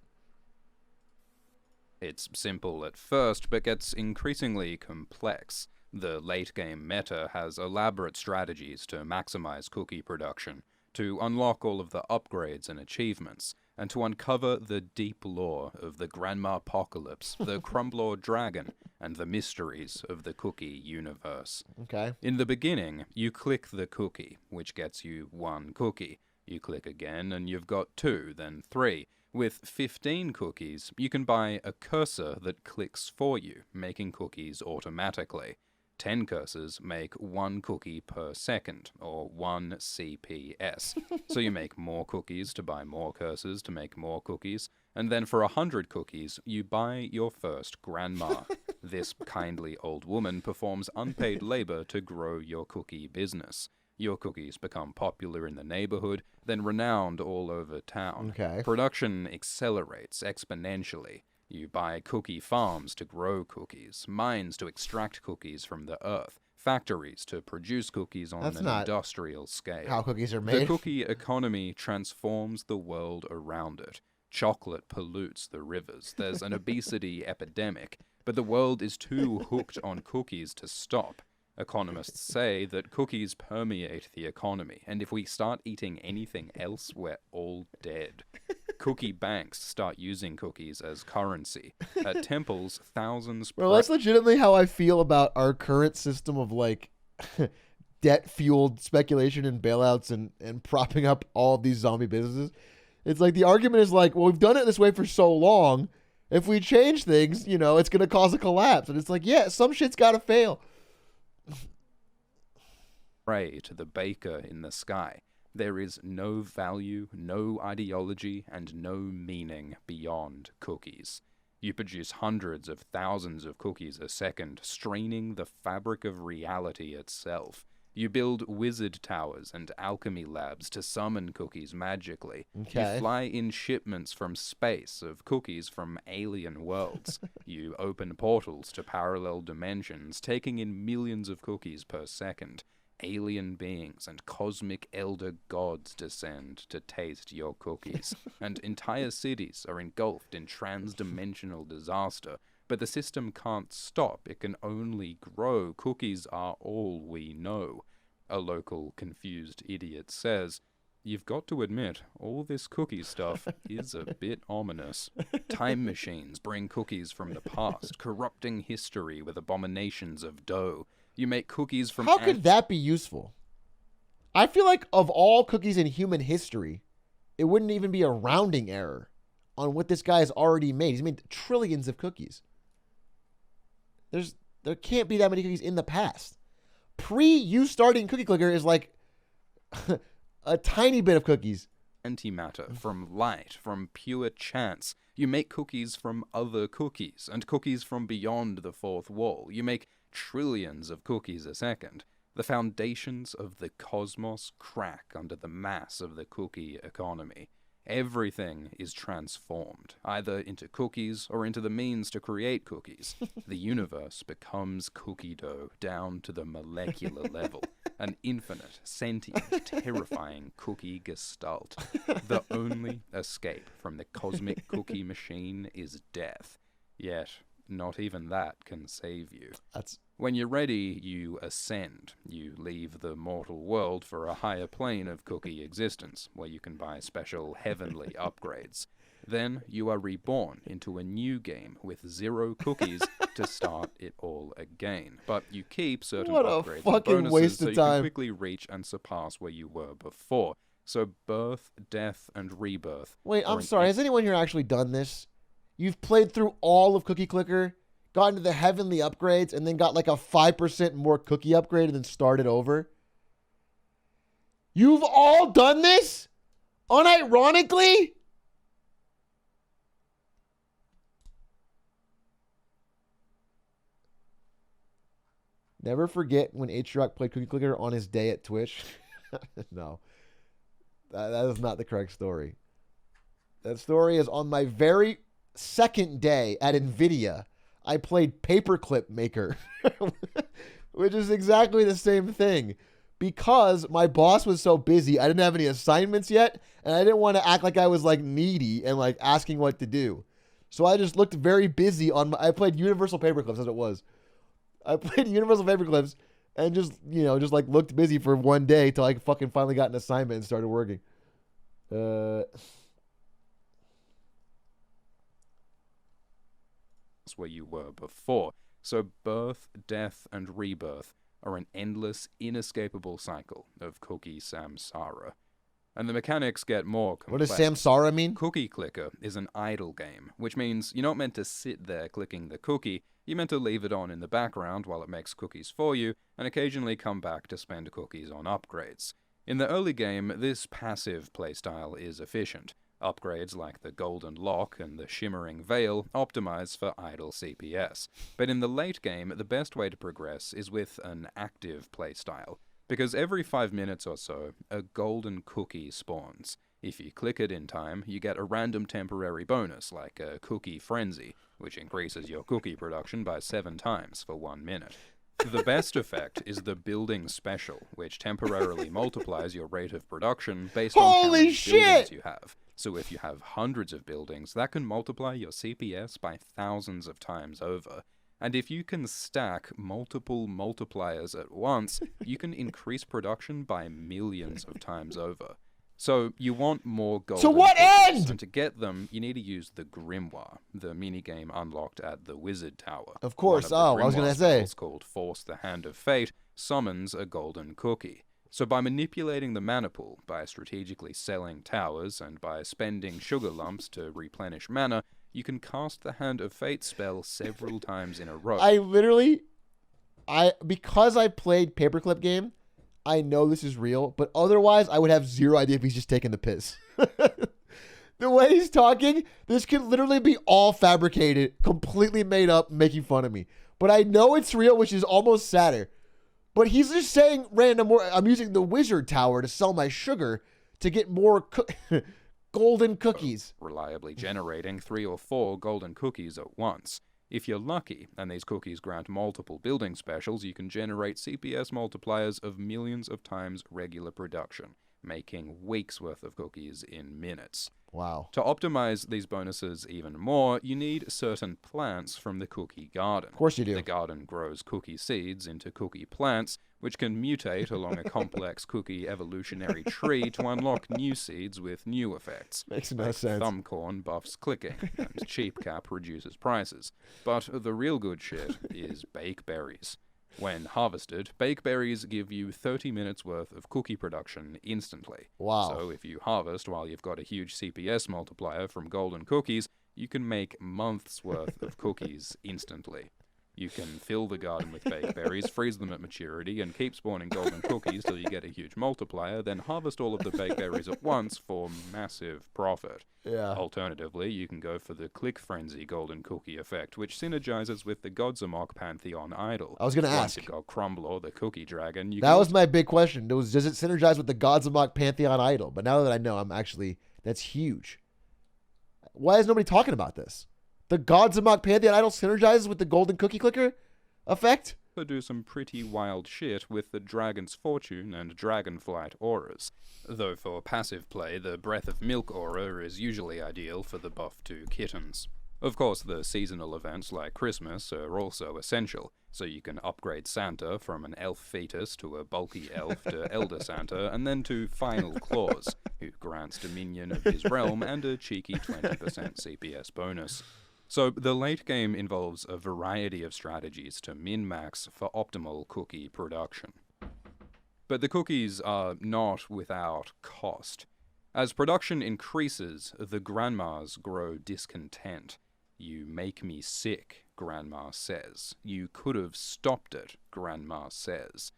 It's simple at first, but gets increasingly complex. The late-game meta has elaborate strategies to maximize cookie production, to unlock all of the upgrades and achievements, and to uncover the deep lore of the Grandma Apocalypse, the Crumblord Dragon, and the mysteries of the cookie universe. Okay. In the beginning, you click the cookie, which gets you 1 cookie. You click again, and you've got 2, then 3. With 15 cookies, you can buy a cursor that clicks for you, making cookies automatically. 10 cursors make 1 cookie per second, or 1 CPS. So you make more cookies to buy more cursors to make more cookies, and then for 100 cookies, you buy your first grandma. This kindly old woman performs unpaid labor to grow your cookie business. Your cookies become popular in the neighborhood, then renowned all over town. Okay. Production accelerates exponentially. You buy cookie farms to grow cookies, mines to extract cookies from the earth, factories to produce cookies on That's an not industrial scale. how cookies are The made. cookie economy transforms the world around it. Chocolate pollutes the rivers. There's an obesity epidemic, but the world is too hooked on cookies to stop. Economists say that cookies permeate the economy, and if we start eating anything else, we're all dead. Cookie banks start using cookies as currency. At temples, thousands... Bro, that's legitimately how I feel about our current system of, like, debt-fueled speculation and bailouts and propping up all of these zombie businesses. It's like the argument is like, well, we've done it this way for so long. If we change things, you know, it's going to cause a collapse. And it's like, yeah, some shit's got to fail. Pray to the baker in the sky. There is no value, no ideology, and no meaning beyond cookies. You produce hundreds of thousands of cookies a second, straining the fabric of reality itself. You build wizard towers and alchemy labs to summon cookies magically. Okay. You fly in shipments from space of cookies from alien worlds. You open portals to parallel dimensions, taking in millions of cookies per second. Alien beings and cosmic elder gods descend to taste your cookies, and entire cities are engulfed in trans-dimensional disaster. But the system can't stop, it can only grow. Cookies are all we know. A local confused idiot says, "You've got to admit, all this cookie stuff is a bit ominous. Time machines bring cookies from the past, corrupting history with abominations of dough. You make cookies from... How could that be useful? I feel like of all cookies in human history, it wouldn't even be a rounding error on what this guy has already made. He's made trillions of cookies. There can't be that many cookies in the past. You starting Cookie Clicker is like a tiny bit of cookies. Antimatter, from light, from pure chance. You make cookies from other cookies, and cookies from beyond the fourth wall. You make trillions of cookies a second. The foundations of the cosmos crack under the mass of the cookie economy. Everything is transformed, either into cookies or into the means to create cookies. The universe becomes cookie dough down to the molecular level. An infinite, sentient, terrifying cookie gestalt. The only escape from the cosmic cookie machine is death. Yet, not even that can save you. When you're ready, you ascend. You leave the mortal world for a higher plane of cookie existence, where you can buy special heavenly upgrades. Then you are reborn into a new game with 0 cookies to start it all again. But you keep certain What a upgrades and fucking bonuses waste so of you time. can quickly reach and surpass where you were before. So birth, death, and rebirth. Wait, are I'm an sorry. Has anyone here actually done this? You've played through all of Cookie Clicker, gotten to the heavenly upgrades, and then got like a 5% more cookie upgrade and then started over? You've all done this? Unironically? Never forget when Atrioc played Cookie Clicker on his day at Twitch. No. That is not the correct story. That story is on my very second day at NVIDIA. I played Paperclip Maker, which is exactly the same thing. Because my boss was so busy, I didn't have any assignments yet, and I didn't want to act like I was like needy and like asking what to do. So I just looked very busy on I played Universal Paperclips, as it was. I played Universal Paperclips and just, just like looked busy for one day till I fucking finally got an assignment and started working. Where you were before. So birth, death, and rebirth are an endless, inescapable cycle of cookie samsara. And the mechanics get more complex. What does samsara mean? Cookie Clicker is an idle game, which means you're not meant to sit there clicking the cookie. You're meant to leave it on in the background while it makes cookies for you, and occasionally come back to spend cookies on upgrades. In the early game, this passive playstyle is efficient. Upgrades like the Golden Lock and the Shimmering Veil optimize for idle CPS. But in the late game, the best way to progress is with an active playstyle, because every 5 minutes or so, a golden cookie spawns. If you click it in time, you get a random temporary bonus like a Cookie Frenzy, which increases your cookie production by 7 times for 1 minute. The best effect is the Building Special, which temporarily multiplies your rate of production based on how many buildings you have. So if you have hundreds of buildings, that can multiply your CPS by thousands of times over. And if you can stack multiple multipliers at once, you can increase production by millions of times over. So you want more golden To what cookies, end? and to get them, you need to use the Grimoire, the minigame unlocked at the Wizard Tower. Of course. One of the I was going Grimoire to say. spells called Force the Hand of Fate summons a golden cookie. So by manipulating the mana pool, by strategically selling towers, and by spending sugar lumps to replenish mana, you can cast the Hand of Fate spell several times in a row. Because I played Paperclip game, I know this is real, but otherwise I would have zero idea if he's just taking the piss. The way he's talking, this could literally be all fabricated, completely made up, making fun of me. But I know it's real, which is almost sadder. But he's just saying random words. I'm using the Wizard Tower to sell my sugar to get more golden cookies. Reliably generating 3 or 4 golden cookies at once. If you're lucky, and these cookies grant multiple building specials, you can generate CPS multipliers of millions of times regular production, making weeks worth of cookies in minutes. Wow. To optimize these bonuses even more, you need certain plants from the cookie garden. Of course you do. The garden grows cookie seeds into cookie plants, which can mutate along a complex cookie evolutionary tree to unlock new seeds with new effects. Makes no like sense. Thumbcorn buffs clicking, and Cheap Cap reduces prices. But the real good shit is bakeberries. When harvested, bakeberries give you 30 minutes worth of cookie production instantly. Wow. So if you harvest while you've got a huge CPS multiplier from golden cookies, you can make months worth of cookies instantly. You can fill the garden with bakeberries, freeze them at maturity, and keep spawning golden cookies till you get a huge multiplier, then harvest all of the bakeberries at once for massive profit. Yeah. Alternatively, you can go for the Click Frenzy golden cookie effect, which synergizes with the Godzamok Pantheon idol. I was going to Once ask. you've got Crumbler, the cookie dragon, That was my big question. Does it synergize with the Gods of Mach Pantheon idol? But now that I know, that's huge. Why is nobody talking about this? The Gods of Mach Pantheon idol synergizes with the Golden Cookie Clicker effect? To do some pretty wild shit with the Dragon's Fortune and Dragonflight auras. Though for passive play, the Breath of Milk aura is usually ideal for the buff to kittens. Of course, the seasonal events like Christmas are also essential, so you can upgrade Santa from an elf fetus to a bulky elf to Elder Santa, and then to Final Claus, who grants dominion of his realm and a cheeky 20% CPS bonus. So the late game involves a variety of strategies to min-max for optimal cookie production. But the cookies are not without cost. As production increases, the grandmas grow discontent. You make me sick, Grandma says. You could have stopped it, Grandma says.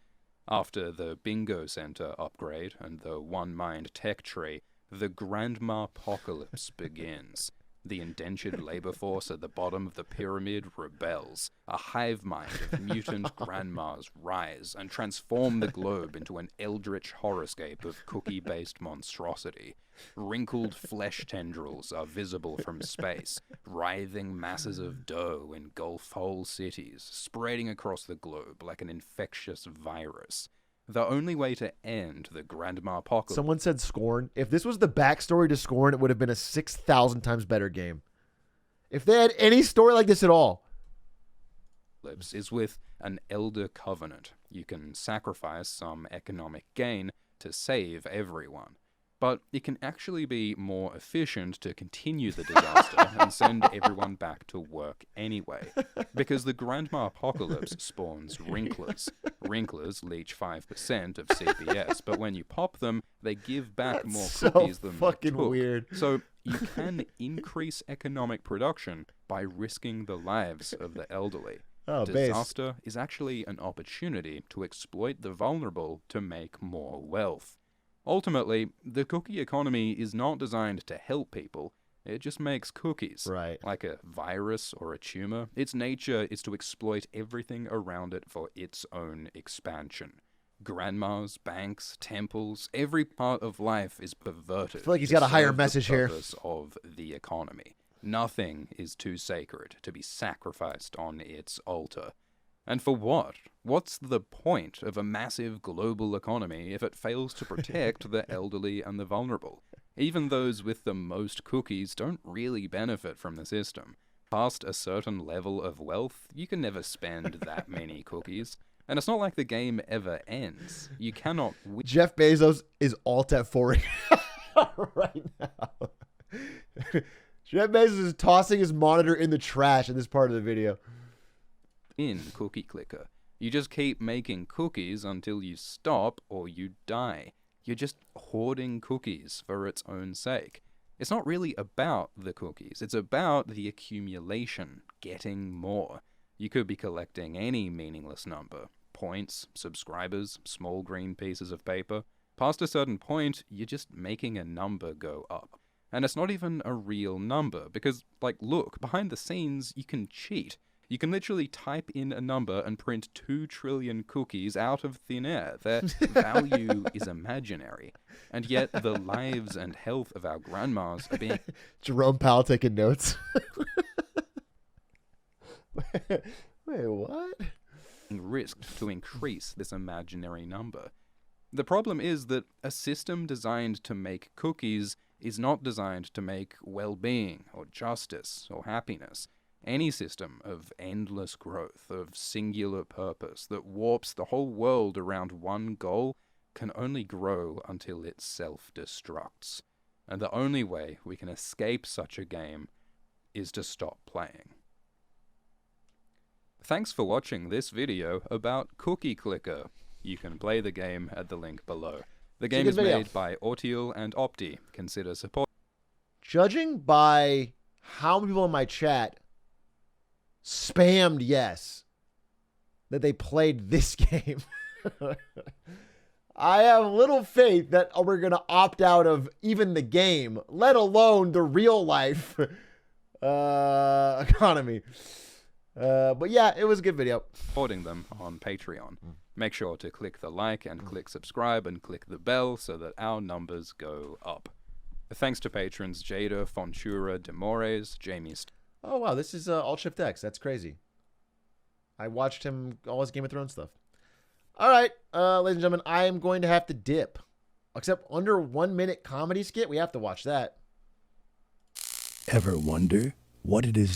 After the Bingo Center upgrade and the One Mind Tech Tree, the Grandma apocalypse begins. The indentured labor force at the bottom of the pyramid rebels. A hive mind of mutant grandmas rise and transform the globe into an eldritch horrorscape of cookie-based monstrosity. Wrinkled flesh tendrils are visible from space, writhing masses of dough engulf whole cities, spreading across the globe like an infectious virus. The only way to end the Grandma Apocalypse... Someone said Scorn. If this was the backstory to Scorn, it would have been a 6,000 times better game. If they had any story like this at all. ...is with an Elder Covenant. You can sacrifice some economic gain to save everyone. But it can actually be more efficient to continue the disaster and send everyone back to work anyway. Because the Grandma Apocalypse spawns Wrinklers. Wrinklers leech 5% of CPS, but when you pop them, they give back more cookies than fucking they took. weird. So you can increase economic production by risking the lives of the elderly. Oh, Disaster is actually an opportunity to exploit the vulnerable to make more wealth. Ultimately, the cookie economy is not designed to help people. It just makes cookies. Right. Like a virus or a tumor. Its nature is to exploit everything around it for its own expansion. Grandmas, banks, temples, every part of life is perverted. I feel like he's got a higher to serve the message here. purpose of the economy. Nothing is too sacred to be sacrificed on its altar. And for what? What's the point of a massive global economy if it fails to protect the elderly and the vulnerable? Even those with the most cookies don't really benefit from the system. Past a certain level of wealth, you can never spend that many cookies. And it's not like the game ever ends. You cannot win. Jeff Bezos is alt F4 right now. Jeff Bezos is tossing his monitor in the trash in this part of the video. In Cookie Clicker. You just keep making cookies until you stop or you die. You're just hoarding cookies for its own sake. It's not really about the cookies. It's about the accumulation, getting more. You could be collecting any meaningless number. Points, subscribers, small green pieces of paper. Past a certain point, you're just making a number go up. And it's not even a real number, because, like, look, behind the scenes, you can cheat. You can literally type in a number and print 2 trillion cookies out of thin air. Their value is imaginary. And yet the lives and health of our grandmas are being... Jerome Powell taking notes. Wait, what? ...risked to increase this imaginary number. The problem is that a system designed to make cookies is not designed to make well-being or justice or happiness. Any system of endless growth, of singular purpose, that warps the whole world around one goal, can only grow until it self-destructs. And the only way we can escape such a game is to stop playing. Thanks for watching this video about Cookie Clicker. You can play the game at the link below. The game is made by Atrioc and Opti. Consider support. Judging by how many people in my chat spammed yes that they played this game, I have little faith that we're going to opt out of even the game, let alone the real life economy. But yeah, it was a good video. Supporting them on Patreon. Make sure to click the like and click subscribe and click the bell so that our numbers go up. Thanks to patrons Jada, Fontura, Demores, Jamie... Oh, wow. This is Alt Shift X. That's crazy. I watched him, all his Game of Thrones stuff. All right, ladies and gentlemen, I am going to have to dip. Except under 1 minute comedy skit, we have to watch that. Ever wonder what it is